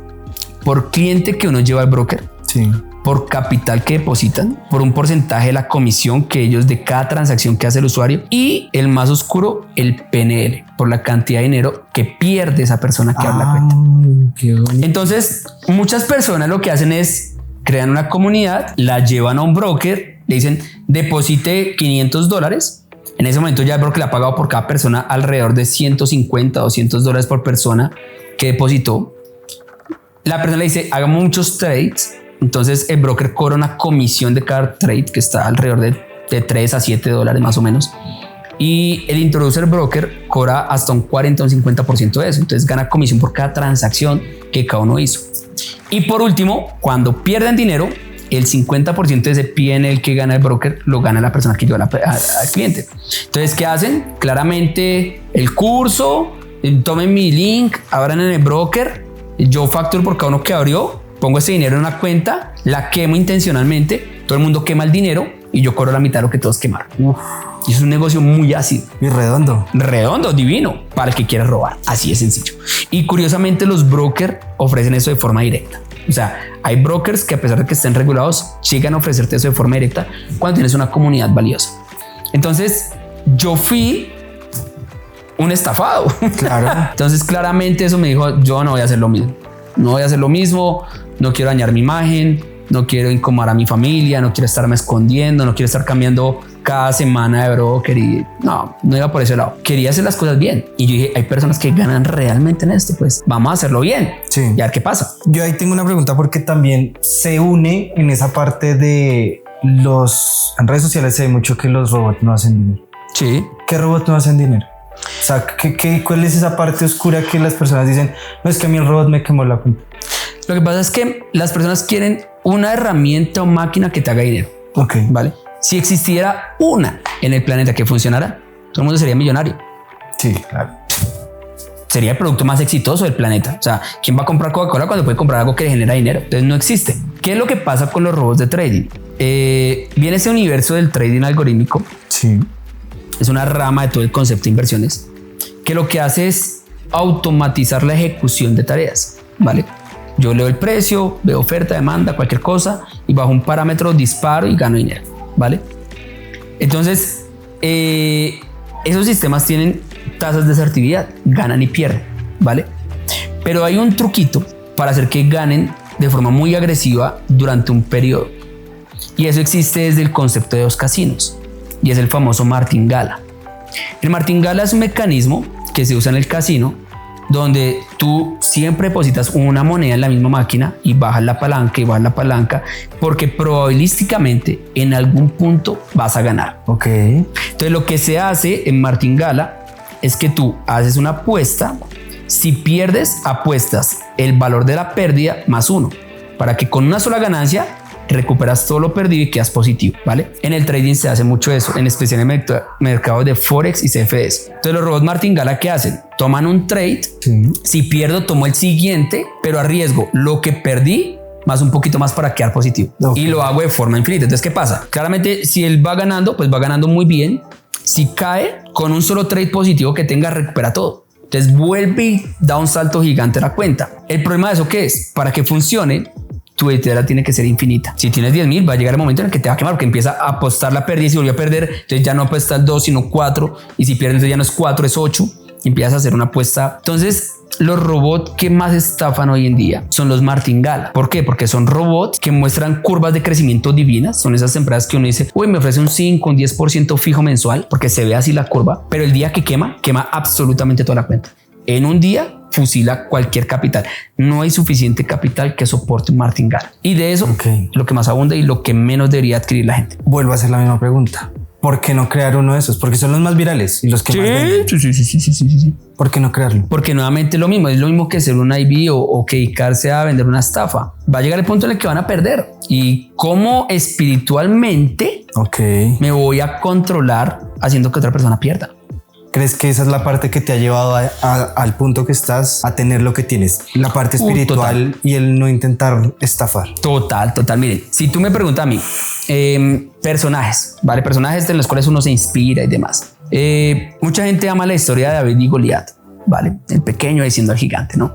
Por cliente que uno lleva al broker, sí, por capital que depositan, por un porcentaje de la comisión que ellos de cada transacción que hace el usuario y el más oscuro, el PNL, por la cantidad de dinero que pierde esa persona que abre la cuenta. Entonces, muchas personas lo que hacen es crean una comunidad, la llevan a un broker, le dicen deposite $500. En ese momento ya el broker le ha pagado por cada persona alrededor de $150, $200 por persona que depositó. La persona le dice, haga muchos trades. Entonces el broker cobra una comisión de cada trade que está alrededor de $3 a $7 más o menos. Y el introducer broker cobra hasta un 40 o un 50% de eso. Entonces gana comisión por cada transacción que cada uno hizo. Y por último, cuando pierden dinero, el 50% de ese PNL que gana el broker lo gana la persona que lleva al cliente. Entonces, ¿qué hacen? Claramente el curso, tomen mi link, abran en el broker. Yo facturo por cada uno que abrió, pongo ese dinero en una cuenta, la quemo intencionalmente, todo el mundo quema el dinero y yo cobro la mitad de lo que todos quemaron. Y es un negocio muy ácido. Y redondo. Redondo, divino, para el que quiera robar. Así de sencillo. Y curiosamente los brokers ofrecen eso de forma directa. O sea, hay brokers que a pesar de que estén regulados, llegan a ofrecerte eso de forma directa cuando tienes una comunidad valiosa. Entonces, yo fui un estafado. Claro. Entonces claramente eso me dijo, yo no voy a hacer lo mismo. No voy a hacer lo mismo. No quiero dañar mi imagen. No quiero incomodar a mi familia. No quiero estarme escondiendo. No quiero estar cambiando cada semana de broker. Y no iba por ese lado. Quería hacer las cosas bien. Y yo dije, hay personas que ganan realmente en esto. Pues vamos a hacerlo bien. Sí. Y a ver qué pasa. Yo ahí tengo una pregunta porque también se une en esa parte de en redes sociales se ve mucho que los robots no hacen dinero. Sí. ¿Qué robots no hacen dinero? O sea, ¿cuál es esa parte oscura que las personas dicen? No, es que a mí el robot me quemó la cuenta. Lo que pasa es que las personas quieren una herramienta o máquina que te haga dinero. Ok. Vale. Si existiera una en el planeta que funcionara, todo el mundo sería millonario. Sí, claro. Sería el producto más exitoso del planeta. O sea, ¿quién va a comprar Coca-Cola cuando puede comprar algo que le genera dinero? Entonces no existe. ¿Qué es lo que pasa con los robots de trading? Viene ese universo del trading algorítmico. Sí. Es una rama de todo el concepto de inversiones que lo que hace es automatizar la ejecución de tareas, ¿vale? Yo leo el precio, veo oferta, demanda, cualquier cosa y bajo un parámetro disparo y gano dinero, ¿vale? Entonces, esos sistemas tienen tasas de asertividad, ganan y pierden, ¿vale? Pero hay un truquito para hacer que ganen de forma muy agresiva durante un periodo. Y eso existe desde el concepto de los casinos. Y es el famoso martingala. El martingala es un mecanismo que se usa en el casino donde tú siempre depositas una moneda en la misma máquina y bajas la palanca y bajas la palanca porque probabilísticamente en algún punto vas a ganar. Ok. Entonces lo que se hace en martingala es que tú haces una apuesta. Si pierdes, apuestas el valor de la pérdida más 1 para que con una sola ganancia recuperas todo lo perdido y quedas positivo, ¿vale? En el trading se hace mucho eso, en especial en el mercado de Forex y CFDs. Entonces los robots martingala, ¿qué hacen? Toman un trade, sí. Si pierdo, tomo el siguiente, pero arriesgo lo que perdí más un poquito más para quedar positivo. Okay. Y lo hago de forma infinita. Entonces, ¿qué pasa? Claramente, si él va ganando, pues va ganando muy bien. Si cae, con un solo trade positivo que tenga, recupera todo. Entonces vuelve y da un salto gigante a la cuenta. El problema de eso, ¿qué es? Para que funcione, tu billetera tiene que ser infinita. Si tienes 10,000, va a llegar el momento en el que te va a quemar, porque empieza a apostar la pérdida y si volvió a perder, entonces ya no apuesta el 2, sino 4. Y si pierdes, entonces ya no es 4, es 8. Y empiezas a hacer una apuesta. Entonces, los robots que más estafan hoy en día son los martingala. ¿Por qué? Porque son robots que muestran curvas de crecimiento divinas. Son esas empresas que uno dice, uy, me ofrece un 5, un 10% fijo mensual, porque se ve así la curva. Pero el día que quema absolutamente toda la cuenta. En un día fusila cualquier capital. No hay suficiente capital que soporte un martingala. Y de eso, lo que más abunda y lo que menos debería adquirir la gente. Vuelvo a hacer la misma pregunta. ¿Por qué no crear uno de esos? Porque son los más virales y los que más venden. Sí. ¿Por qué no crearlo? Porque nuevamente lo mismo. Es lo mismo que ser un IB o que dedicarse a vender una estafa. Va a llegar el punto en el que van a perder. Y cómo espiritualmente me voy a controlar haciendo que otra persona pierda. ¿Crees que esa es la parte que te ha llevado al punto que estás a tener lo que tienes? La parte espiritual y el no intentar estafar. Total. Miren, si tú me preguntas a mí, personajes, ¿vale? Personajes en los cuales uno se inspira y demás. Mucha gente ama la historia de David y Goliat, ¿vale? El pequeño diciendo al gigante, ¿no?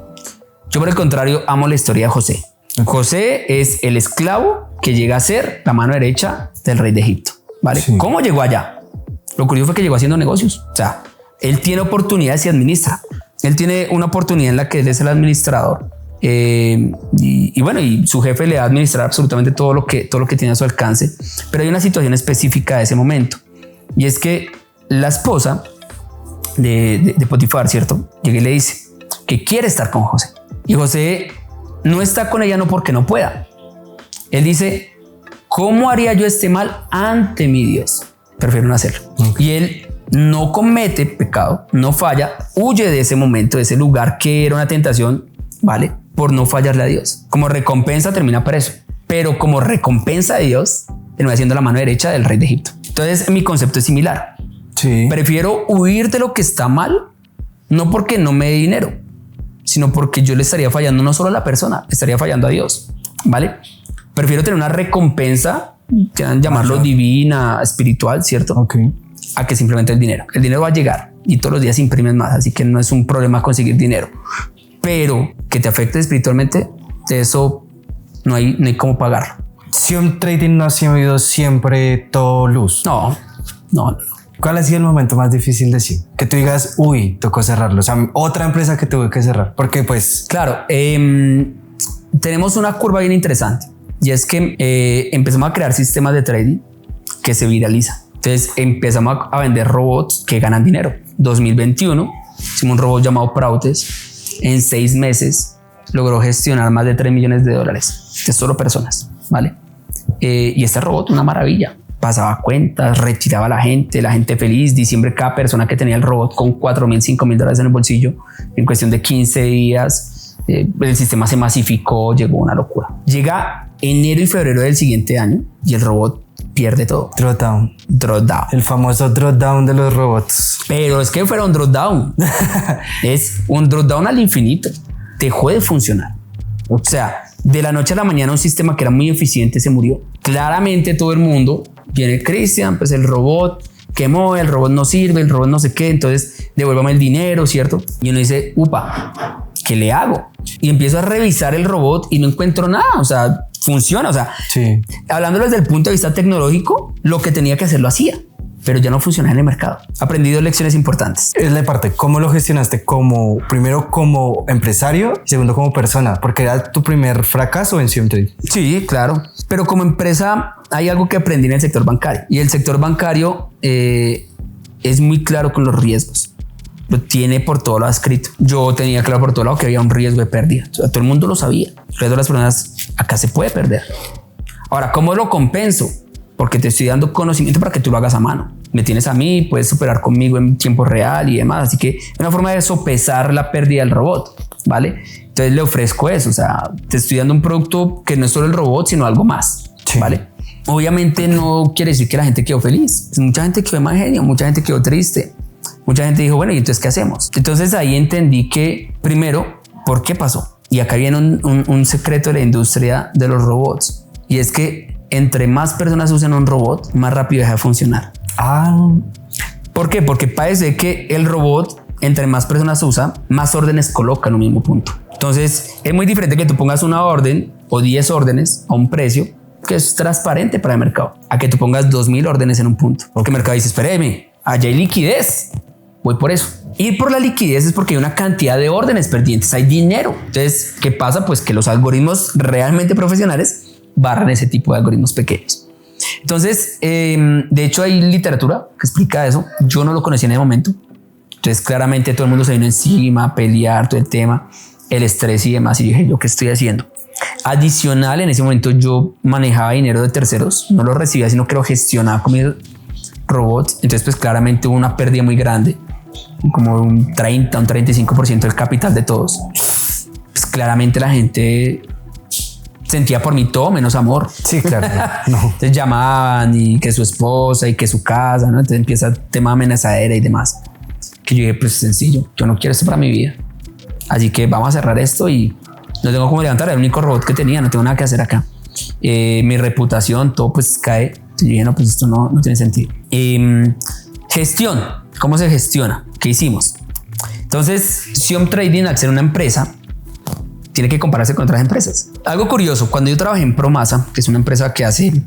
Yo por el contrario amo la historia de José. José es el esclavo que llega a ser la mano derecha del rey de Egipto, ¿vale? Sí. ¿Cómo llegó allá? Lo curioso fue que llegó haciendo negocios. O sea, él tiene oportunidades y administra. Él tiene una oportunidad en la que él es el administrador. Y bueno, y su jefe le va a administrar absolutamente todo lo que tiene a su alcance. Pero hay una situación específica de ese momento. Y es que la esposa de Potifar, ¿cierto? Llega y le dice que quiere estar con José. Y José no está con ella no porque no pueda. Él dice, ¿cómo haría yo este mal ante mi Dios? Prefiero no hacerlo. Y él no comete pecado, no falla, huye de ese momento, de ese lugar que era una tentación, ¿vale? Por no fallarle a Dios. Como recompensa termina preso, pero como recompensa de Dios termina siendo la mano derecha del rey de Egipto. Entonces mi concepto es similar. Sí. Prefiero huir de lo que está mal, no porque no me dé dinero, sino porque yo le estaría fallando no solo a la persona, le estaría fallando a Dios, ¿vale? Prefiero tener una recompensa, quieran llamarlo divina, espiritual, ¿cierto? A que simplemente el dinero. El dinero va a llegar y todos los días imprimen más, así que no es un problema conseguir dinero. Pero que te afecte espiritualmente, de eso no hay cómo pagarlo. Si un trading no ha sido siempre todo luz. No. ¿Cuál ha sido el momento más difícil de sí? Que tú digas, uy, tocó cerrarlo. O sea, otra empresa que tuve que cerrar. Porque pues... Claro, tenemos una curva bien interesante. Y es que empezamos a crear sistemas de trading que se viralizan. Entonces empezamos a vender robots que ganan dinero. 2021 hicimos un robot llamado Prautes. En 6 meses logró gestionar más de $3 millones de solo personas, ¿vale? Y este robot, una maravilla. Pasaba cuentas, retiraba a la gente feliz. Diciembre, cada persona que tenía el robot con $4,000, $5,000 en el bolsillo, en cuestión de 15 días, el sistema se masificó, llegó una locura. Llega enero y febrero del siguiente año y el robot pierde todo. Drawdown. El famoso drawdown de los robots. Pero es que fuera un drawdown. Es un drawdown al infinito. Dejó de funcionar. O sea, de la noche a la mañana un sistema que era muy eficiente se murió. Claramente todo el mundo viene, Cristian, pues el robot quemó, el robot no sirve, el robot no sé qué, entonces devuélvame el dinero, ¿cierto? Y uno dice, upa, ¿qué le hago? Y empiezo a revisar el robot y no encuentro nada, o sea, funciona, o sea, sí. Hablando desde el punto de vista tecnológico, lo que tenía que hacer lo hacía, pero ya no funciona en el mercado. He aprendido lecciones importantes. Es la parte, ¿cómo lo gestionaste? Primero como empresario y segundo como persona, porque era tu primer fracaso en Siempre. Sí, claro, pero como empresa hay algo que aprendí en el sector bancario y el sector bancario es muy claro con los riesgos. Lo tiene por todo lado escrito. Yo tenía claro por todo lado que había un riesgo de pérdida. O sea, todo el mundo lo sabía. El resto de las personas, acá se puede perder. Ahora, ¿cómo lo compenso? Porque te estoy dando conocimiento para que tú lo hagas a mano. Me tienes a mí, puedes superar conmigo en tiempo real y demás. Así que es una forma de sopesar la pérdida del robot, ¿vale? Entonces le ofrezco eso. O sea, te estoy dando un producto que no es solo el robot, sino algo más, sí. ¿Vale? Obviamente no quiere decir que la gente quedó feliz. Mucha gente quedó de mal genio, mucha gente quedó triste. Mucha gente dijo, bueno, ¿y entonces qué hacemos? Entonces ahí entendí que, primero, ¿por qué pasó? Y acá viene un secreto de la industria de los robots. Y es que entre más personas usen un robot, más rápido deja de funcionar. ¿Por qué? Porque parece que el robot, entre más personas usa, más órdenes coloca en un mismo punto. Entonces es muy diferente que tú pongas una orden o 10 órdenes a un precio que es transparente para el mercado, a que tú pongas 2,000 órdenes en un punto. Porque el mercado dice, espéreme, allá hay liquidez, voy por eso. Ir por la liquidez es porque hay una cantidad de órdenes pendientes, hay dinero. Entonces, ¿qué pasa? Pues que los algoritmos realmente profesionales barran ese tipo de algoritmos pequeños. Entonces, de hecho hay literatura que explica eso. Yo no lo conocía en ese momento. Entonces, claramente todo el mundo se vino encima a pelear todo el tema, el estrés y demás. Y dije, ¿yo qué estoy haciendo? Adicional, en ese momento yo manejaba dinero de terceros, no lo recibía, sino que lo gestionaba con mis robots. Entonces, pues claramente hubo una pérdida muy grande, como un 30, un 35% del capital de todos. Pues claramente la gente sentía por mí todo menos amor. Sí, claro. No. Entonces llamaban y que su esposa y que su casa, ¿no? Entonces empieza el tema amenazadera y demás. Que yo dije, pues sencillo, yo no quiero esto para mi vida. Así que vamos a cerrar esto y no tengo cómo levantar, era el único robot que tenía, no tengo nada que hacer acá. Mi reputación, todo pues cae. Y dije, no, pues esto no tiene sentido. Gestión, ¿cómo se gestiona? ¿Qué hicimos? Entonces, Xiom Trading, al ser una empresa, tiene que compararse con otras empresas. Algo curioso, cuando yo trabajé en Promasa, que es una empresa que hace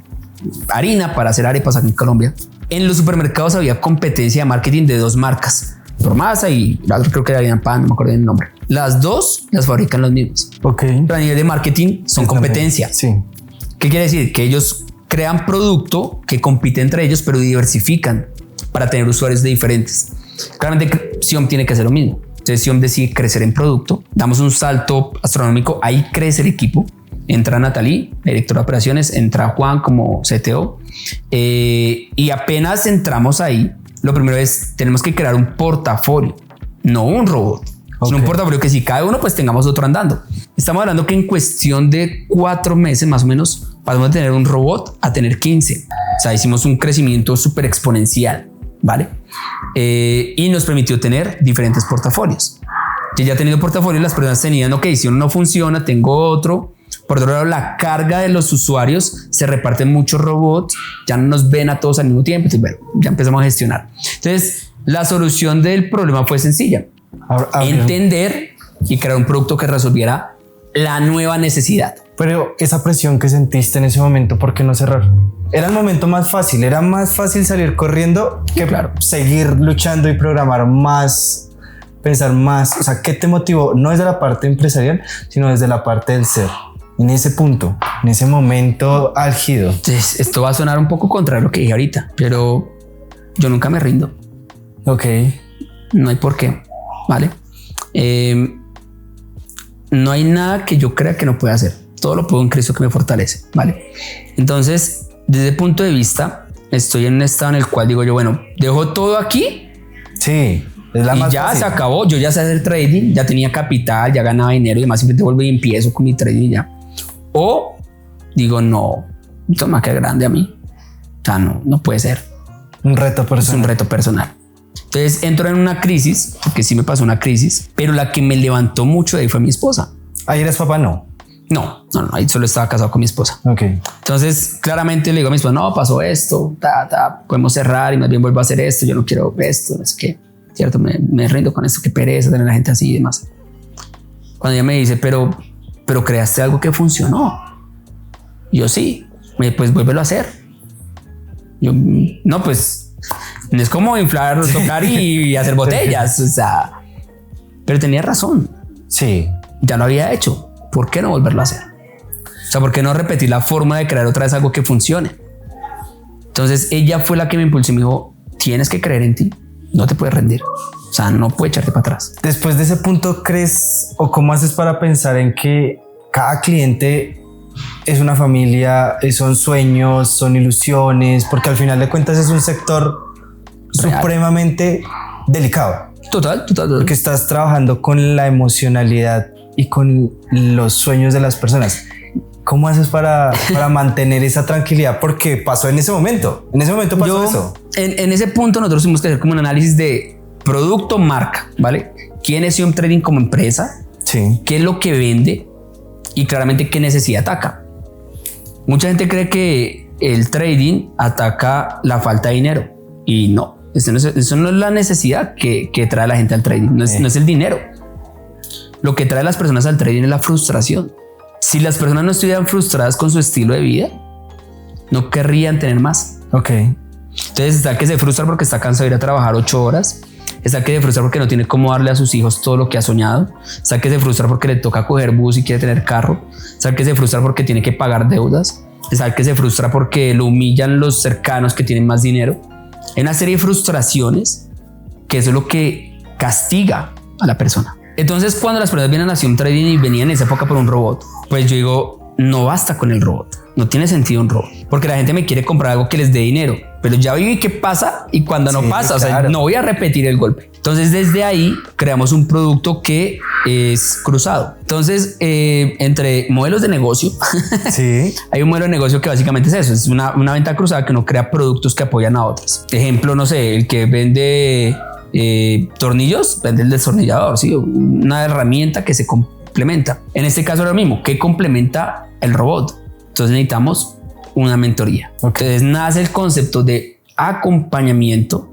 harina para hacer arepas aquí en Colombia, en los supermercados había competencia de marketing de 2 marcas, Promasa y la otra creo que era Harina Pan, no me acuerdo del nombre. Las dos las fabrican los mismos. Ok. Pero a nivel de marketing son competencia. Sí. ¿Qué quiere decir? Que ellos crean producto que compite entre ellos, pero diversifican para tener usuarios de diferentes. Claramente Xiom tiene que hacer lo mismo. Entonces Xiom decide crecer en producto. Damos un salto astronómico. Ahí crece el equipo. Entra Natalie, directora de operaciones. Entra Juan como CTO. Y apenas entramos ahí, lo primero es tenemos que crear un portafolio, no un robot. Okay. Es un portafolio que si cada uno pues tengamos otro andando. Estamos hablando que en cuestión de 4 meses más o menos pasamos de tener un robot a tener 15. O sea, hicimos un crecimiento súper exponencial, ¿vale? Y nos permitió tener diferentes portafolios. Yo ya teniendo portafolios, las personas tenían, ok, si uno no funciona, tengo otro. Por otro lado, la carga de los usuarios, se reparten muchos robots, ya no nos ven a todos al mismo tiempo. Entonces, bueno, ya empezamos a gestionar. Entonces, la solución del problema fue sencilla. Entender y crear un producto que resolviera la nueva necesidad. Pero esa presión que sentiste en ese momento, ¿por qué no cerrar? Era el momento más fácil. Era más fácil salir corriendo que seguir luchando y programar más, pensar más. O sea, ¿qué te motivó? No desde la parte empresarial, sino desde la parte del ser. En ese punto, en ese momento álgido. Entonces, esto va a sonar un poco contra lo que dije ahorita, pero yo nunca me rindo. Ok. No hay por qué, ¿vale? No hay nada que yo crea que no pueda hacer. Todo lo puedo en Cristo que me fortalece, ¿vale? Entonces, desde el punto de vista, estoy en un estado en el cual digo yo, bueno, dejo todo aquí. Sí. Es la y más ya fácil. Se acabó. Yo ya sé hacer trading, ya tenía capital, ya ganaba dinero y demás. Simplemente vuelvo y empiezo con mi trading y ya. O digo, no, esto me queda grande a mí. O sea, no puede ser. Un reto personal. Es un reto personal. Entonces entro en una crisis, porque sí me pasó una crisis, pero la que me levantó mucho de ahí fue mi esposa. ¿Ahí eres papá? No, ahí solo estaba casado con mi esposa. Ok. Entonces claramente le digo a mi esposa, no, pasó esto, podemos cerrar y más bien vuelvo a hacer esto, yo no quiero esto, no sé qué. Cierto, me rindo con esto, qué pereza tener a la gente así y demás. Cuando ella me dice, pero creaste algo que funcionó. Yo sí, pues vuélvelo a hacer. Yo, no, pues no es como inflar, soplar y hacer botellas. O sea, pero tenía razón. Sí. Ya lo había hecho. ¿Por qué no volverlo a hacer? O sea, ¿por qué no repetir la forma de crear otra vez algo que funcione? Entonces ella fue la que me impulsó y me dijo, tienes que creer en ti. No te puedes rendir. O sea, no puedes echarte para atrás. Después de ese punto, ¿crees o cómo haces para pensar en que cada cliente es una familia, son sueños, son ilusiones? Porque al final de cuentas es un sector real, supremamente delicado. Total. Porque estás trabajando con la emocionalidad y con los sueños de las personas. ¿Cómo haces para mantener esa tranquilidad? Porque pasó en ese momento. En ese momento pasó eso. En ese punto nosotros tuvimos que hacer como un análisis de producto, marca, ¿vale? ¿Quién es Xiom Trading como empresa? Sí. ¿Qué es lo que vende? Y claramente qué necesidad ataca. Mucha gente cree que el trading ataca la falta de dinero. Y no, eso no es la necesidad que trae la gente al trading. No es el dinero. lo que trae a las personas al trading es la frustración. Si las personas no estuvieran frustradas con su estilo de vida, no querrían tener más. Ok. Entonces está el que se frustra porque está cansado de ir a trabajar 8 horas. Está el que se frustra porque no tiene cómo darle a sus hijos todo lo que ha soñado. Está el que se frustra porque le toca coger bus y quiere tener carro. Está el que se frustra porque tiene que pagar deudas. Está el que se frustra porque lo humillan los cercanos que tienen más dinero. Hay una serie de frustraciones que eso es lo que castiga a la persona. Entonces, cuando las personas vienen a Nación Trading y venían en esa época por un robot, pues yo digo, no basta con el robot. No tiene sentido un robot, porque la gente me quiere comprar algo que les dé dinero, pero ya viví qué pasa y cuando no pasa, claro. O sea, no voy a repetir el golpe. Entonces, desde ahí creamos un producto que es cruzado. Entonces, entre modelos de negocio, sí. Hay un modelo de negocio que básicamente es eso, es una venta cruzada que uno crea productos que apoyan a otros. Ejemplo, no sé, el que vende tornillos, vende el destornillador, ¿sí? Una herramienta que se complementa. En este caso, lo mismo, ¿qué complementa el robot? Entonces necesitamos una mentoría. Okay. Entonces nace el concepto de acompañamiento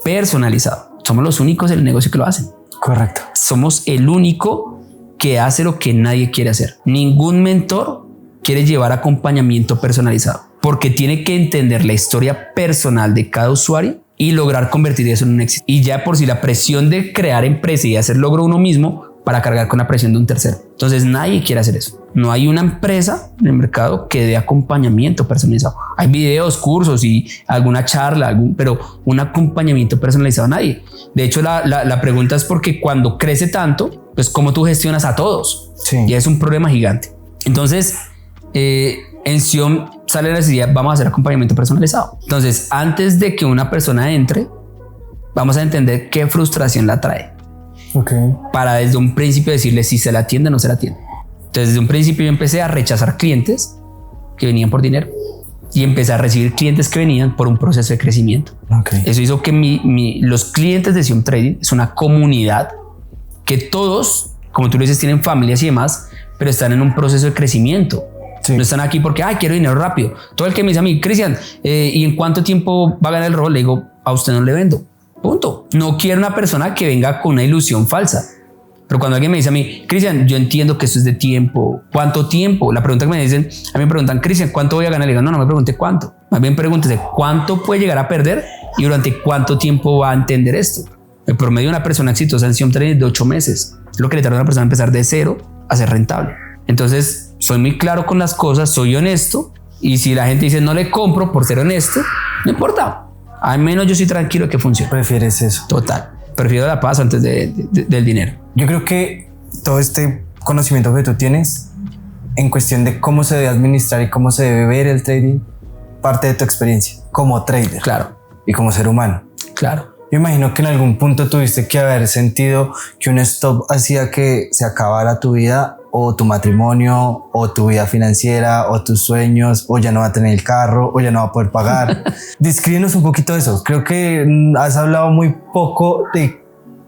personalizado. Somos los únicos en el negocio que lo hacen. Correcto. Somos el único que hace lo que nadie quiere hacer. Ningún mentor quiere llevar acompañamiento personalizado porque tiene que entender la historia personal de cada usuario y lograr convertir eso en un éxito. Y ya por si la presión de crear empresa y hacer logro uno mismo para cargar con la presión de un tercero. Entonces nadie quiere hacer eso. No hay una empresa en el mercado que dé acompañamiento personalizado. Hay videos, cursos y alguna charla, pero un acompañamiento personalizado nadie. De hecho, la pregunta es porque cuando crece tanto, pues cómo tú gestionas a todos. Sí. Y es un problema gigante. Entonces, en Sion sale la necesidad, vamos a hacer acompañamiento personalizado. Entonces, antes de que una persona entre, vamos a entender qué frustración la trae. Okay. Para desde un principio decirle si se la atiende o no se la atiende. Entonces desde un principio yo empecé a rechazar clientes que venían por dinero y empecé a recibir clientes que venían por un proceso de crecimiento. Okay. Eso hizo que los clientes de Sion Trading es una comunidad que todos, como tú lo dices, tienen familias y demás, pero están en un proceso de crecimiento. Sí. No están aquí porque quiero dinero rápido. Todo el que me dice a mí, Cristian, ¿y en cuánto tiempo va a ganar el rol? Le digo, a usted no le vendo. Punto. No quiero una persona que venga con una ilusión falsa. Pero cuando alguien me dice a mí, Cristian, yo entiendo que esto es de tiempo. ¿Cuánto tiempo? La pregunta que me dicen, a mí me preguntan, Cristian, ¿cuánto voy a ganar? Le digo, no me pregunte cuánto. Más bien pregúntese cuánto puede llegar a perder y durante cuánto tiempo va a entender esto. El promedio de una persona exitosa en Sion Trading es de 8 meses. Es lo que le tarda a una persona a empezar de cero a ser rentable. Entonces, soy muy claro con las cosas, soy honesto. Y si la gente dice no le compro por ser honesto, no importa. Al menos yo soy tranquilo que funcione. ¿Prefieres eso? Total. Prefiero la paz antes del dinero. Yo creo que todo este conocimiento que tú tienes en cuestión de cómo se debe administrar y cómo se debe ver el trading, parte de tu experiencia como trader. Claro. Y como ser humano. Claro. Yo imagino que en algún punto tuviste que haber sentido que un stop hacía que se acabara tu vida o tu matrimonio o tu vida financiera o tus sueños o ya no va a tener el carro o ya no va a poder pagar. Descríbenos un poquito de eso. Creo que has hablado muy poco de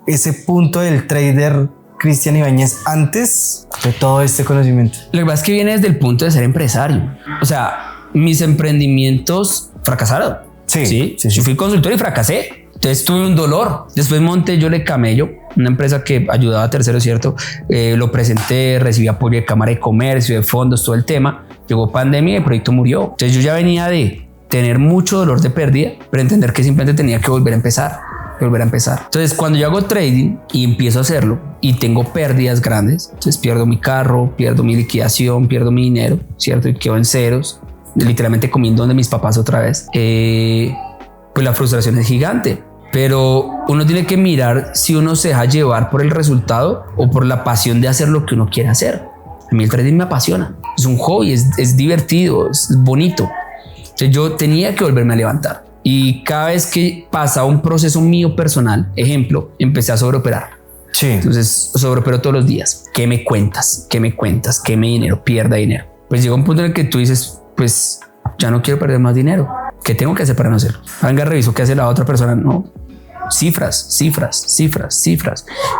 ese punto del trader Cristian Ibáñez antes de todo este conocimiento. Lo que pasa es que viene desde el punto de ser empresario. O sea, mis emprendimientos fracasaron. Sí. Yo fui consultor y fracasé. Entonces tuve un dolor. Después monté Yo Le Camello, una empresa que ayudaba a terceros, ¿cierto? Lo presenté, recibí apoyo de Cámara de Comercio, de fondos, todo el tema. Llegó pandemia y el proyecto murió. Entonces yo ya venía de tener mucho dolor de pérdida, pero entender que simplemente tenía que volver a empezar. Entonces cuando yo hago trading y empiezo a hacerlo y tengo pérdidas grandes, entonces pierdo mi carro, pierdo mi liquidación, pierdo mi dinero, ¿cierto? Y quedo en ceros, literalmente comiendo donde mis papás otra vez. Pues la frustración es gigante, pero uno tiene que mirar si uno se deja llevar por el resultado o por la pasión de hacer lo que uno quiere hacer. A mí el trading me apasiona, es un hobby, es divertido, es bonito. Entonces yo tenía que volverme a levantar y cada vez que pasaba un proceso mío personal, ejemplo, empecé a sobreoperar. Sí. Entonces sobreopero todos los días. ¿Qué me cuentas? ¿Qué dinero? Pierda dinero. Pues llega un punto en el que tú dices, pues ya no quiero perder más dinero. ¿Qué tengo que hacer para no hacerlo? Venga, reviso qué hace la otra persona. No. Cifras.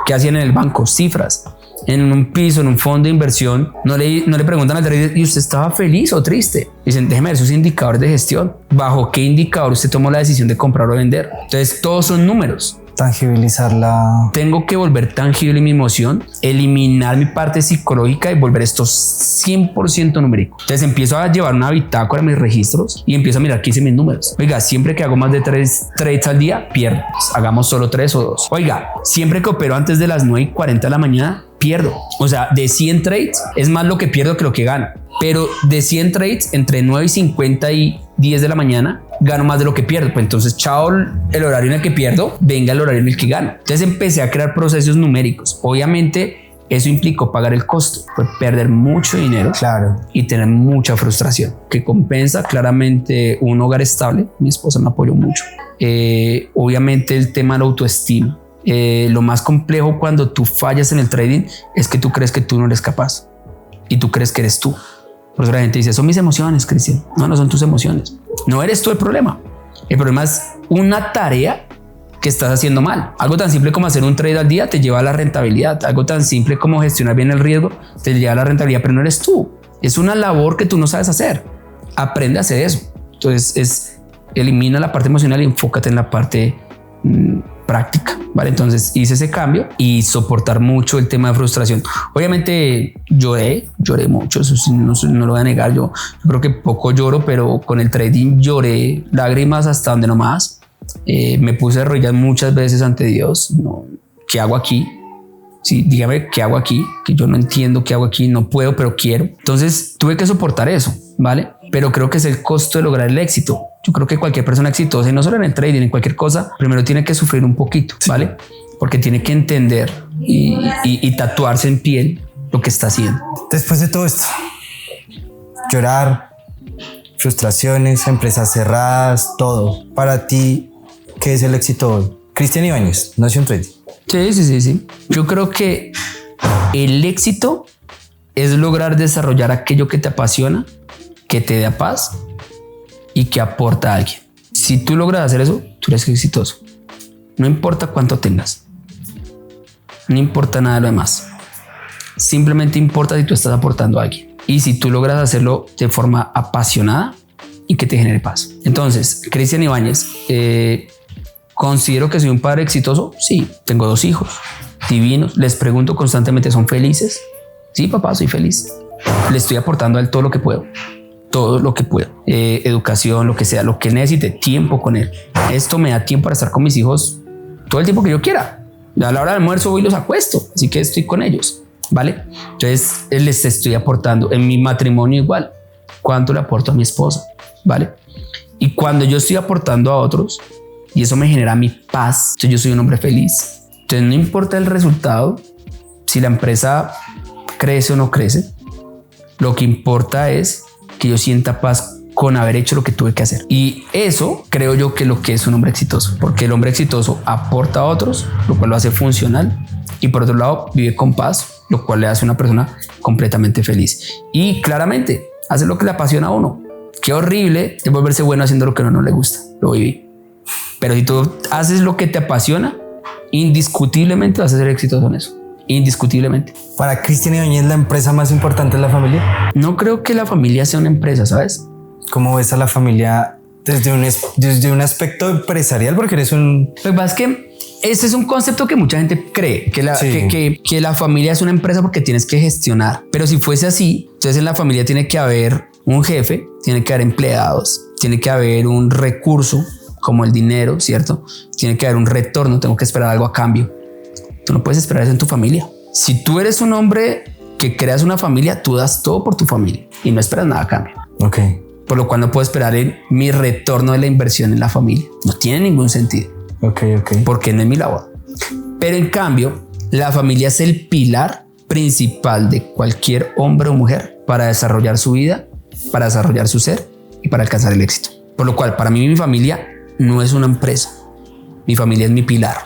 ¿Qué hacían en el banco? Cifras. En un piso, en un fondo de inversión, no le preguntan al trader, ¿y usted estaba feliz o triste? Dicen, déjeme ver sus indicadores de gestión. ¿Bajo qué indicador usted tomó la decisión de comprar o vender? Entonces, todos son números. tangibilizarla. Tengo que volver tangible mi emoción, eliminar mi parte psicológica y volver esto 100% numérico. Entonces empiezo a llevar una bitácora a mis registros y empiezo a mirar qué hice mis números. Oiga, siempre que hago más de 3 trades al día, pierdo. Pues hagamos solo 3 o 2. Oiga, siempre que opero antes de las 9:40 de la mañana, pierdo. O sea, de 100 trades es más lo que pierdo que lo que gano. Pero de 100 trades entre 9:50 y 10 de la mañana gano más de lo que pierdo. Pues entonces, chao el horario en el que pierdo, venga el horario en el que gano. Entonces empecé a crear procesos numéricos. Obviamente eso implicó pagar el costo, fue perder mucho dinero, claro, y tener mucha frustración, que compensa claramente un hogar estable. Mi esposa me apoyó mucho. Obviamente el tema de la autoestima. Lo más complejo cuando tú fallas en el trading es que tú crees que tú no eres capaz y tú crees que eres tú. Por eso la gente dice, son mis emociones, Cristian. No, no son tus emociones. No eres tú el problema. El problema es una tarea que estás haciendo mal. Algo tan simple como hacer un trade al día te lleva a la rentabilidad. Algo tan simple como gestionar bien el riesgo te lleva a la rentabilidad, pero no eres tú. Es una labor que tú no sabes hacer. Aprende a hacer eso. Entonces elimina la parte emocional y enfócate en la parte práctica, ¿vale? Entonces hice ese cambio y soportar mucho el tema de frustración. Obviamente lloré mucho, eso sí, no lo voy a negar. Yo creo que poco lloro, pero con el trading lloré lágrimas hasta donde no más. Me puse de rodillas muchas veces ante Dios. No, ¿qué hago aquí? Sí, dígame qué hago aquí, que yo no entiendo qué hago aquí, no puedo, pero quiero. Entonces tuve que soportar eso, ¿vale? Pero creo que es el costo de lograr el éxito. Yo creo que cualquier persona exitosa, y no solo en el trading, en cualquier cosa, primero tiene que sufrir un poquito, ¿vale? Porque tiene que entender y tatuarse en piel lo que está haciendo. Después de todo esto, llorar, frustraciones, empresas cerradas, todo. Para ti, ¿qué es el éxito hoy? Cristian Ibáñez, Nación Trading. Sí. Yo creo que el éxito es lograr desarrollar aquello que te apasiona, que te da paz y que aporta a alguien. Si tú logras hacer eso, tú eres exitoso. No importa cuánto tengas. No importa nada de lo demás. Simplemente importa si tú estás aportando a alguien. Y si tú logras hacerlo de forma apasionada y que te genere paz. Entonces, Cristian Ibáñez, ¿considero que soy un padre exitoso? Sí, tengo 2 hijos divinos. Les pregunto constantemente, ¿son felices? Sí, papá, soy feliz. Le estoy aportando a él todo lo que puedo. Todo lo que puedo. Educación, lo que sea, lo que necesite, tiempo con él. Esto me da tiempo para estar con mis hijos todo el tiempo que yo quiera. A la hora del almuerzo voy y los acuesto, así que estoy con ellos, ¿vale? Entonces les estoy aportando. En mi matrimonio igual. ¿Cuánto le aporto a mi esposa? ¿Vale? Y cuando yo estoy aportando a otros, y eso me genera mi paz, entonces yo soy un hombre feliz. Entonces no importa el resultado, si la empresa crece o no crece, lo que importa es que yo sienta paz con haber hecho lo que tuve que hacer. Y eso creo yo que lo que es un hombre exitoso, porque el hombre exitoso aporta a otros, lo cual lo hace funcional, y por otro lado vive con paz, lo cual le hace una persona completamente feliz. Y claramente hace lo que le apasiona a uno. Qué horrible es volverse bueno haciendo lo que a uno no le gusta. Lo viví. Pero si tú haces lo que te apasiona, indiscutiblemente vas a ser exitoso en eso. Indiscutiblemente. Para Cristian Ibáñez, ¿la empresa más importante es la familia? No creo que la familia sea una empresa, ¿sabes? ¿Cómo ves a la familia desde un aspecto empresarial? Porque eres un... Lo que pasa es que ese es un concepto que mucha gente cree, que la familia es una empresa porque tienes que gestionar. Pero si fuese así, entonces en la familia tiene que haber un jefe, tiene que haber empleados, tiene que haber un recurso como el dinero, ¿cierto? Tiene que haber un retorno, tengo que esperar algo a cambio. Tú no puedes esperar eso en tu familia. Si tú eres un hombre que creas una familia, tú das todo por tu familia y no esperas nada a cambio. Ok. Por lo cual no puedo esperar en mi retorno de la inversión en la familia. No tiene ningún sentido. Ok. Porque no es mi labor. Pero en cambio, la familia es el pilar principal de cualquier hombre o mujer para desarrollar su vida, para desarrollar su ser y para alcanzar el éxito. Por lo cual, para mí, mi familia no es una empresa. Mi familia es mi pilar,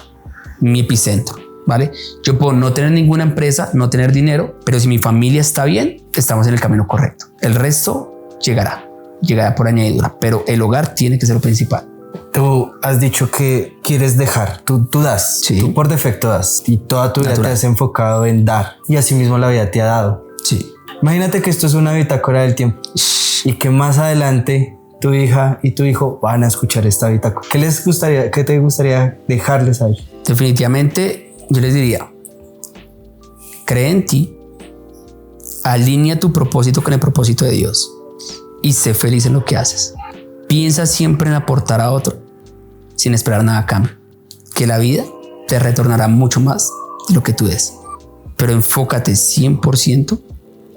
mi epicentro, ¿vale? Yo puedo no tener ninguna empresa, no tener dinero, pero si mi familia está bien, estamos en el camino correcto. El resto llegará por añadidura, pero el hogar tiene que ser lo principal. Tú has dicho que quieres dejar, tú das, sí. Tú por defecto das y toda tu vida te has enfocado en dar y así mismo la vida te ha dado. Sí. Imagínate que esto es una bitácora del tiempo y que más adelante tu hija y tu hijo van a escuchar esta bitácora? ¿Qué te gustaría dejarles a ellos? Definitivamente yo les diría, cree en ti, alinea tu propósito con el propósito de Dios y sé feliz en lo que haces. Piensa siempre en aportar a otro sin esperar nada a cambio, que la vida te retornará mucho más de lo que tú des. Pero enfócate 100%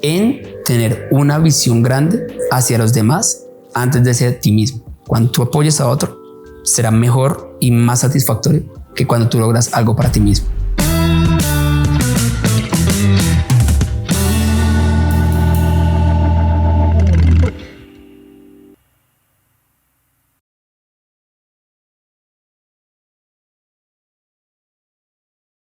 en tener una visión grande hacia los demás antes de ser ti mismo. Cuando tú apoyes a otro, será mejor y más satisfactorio que cuando tú logras algo para ti mismo.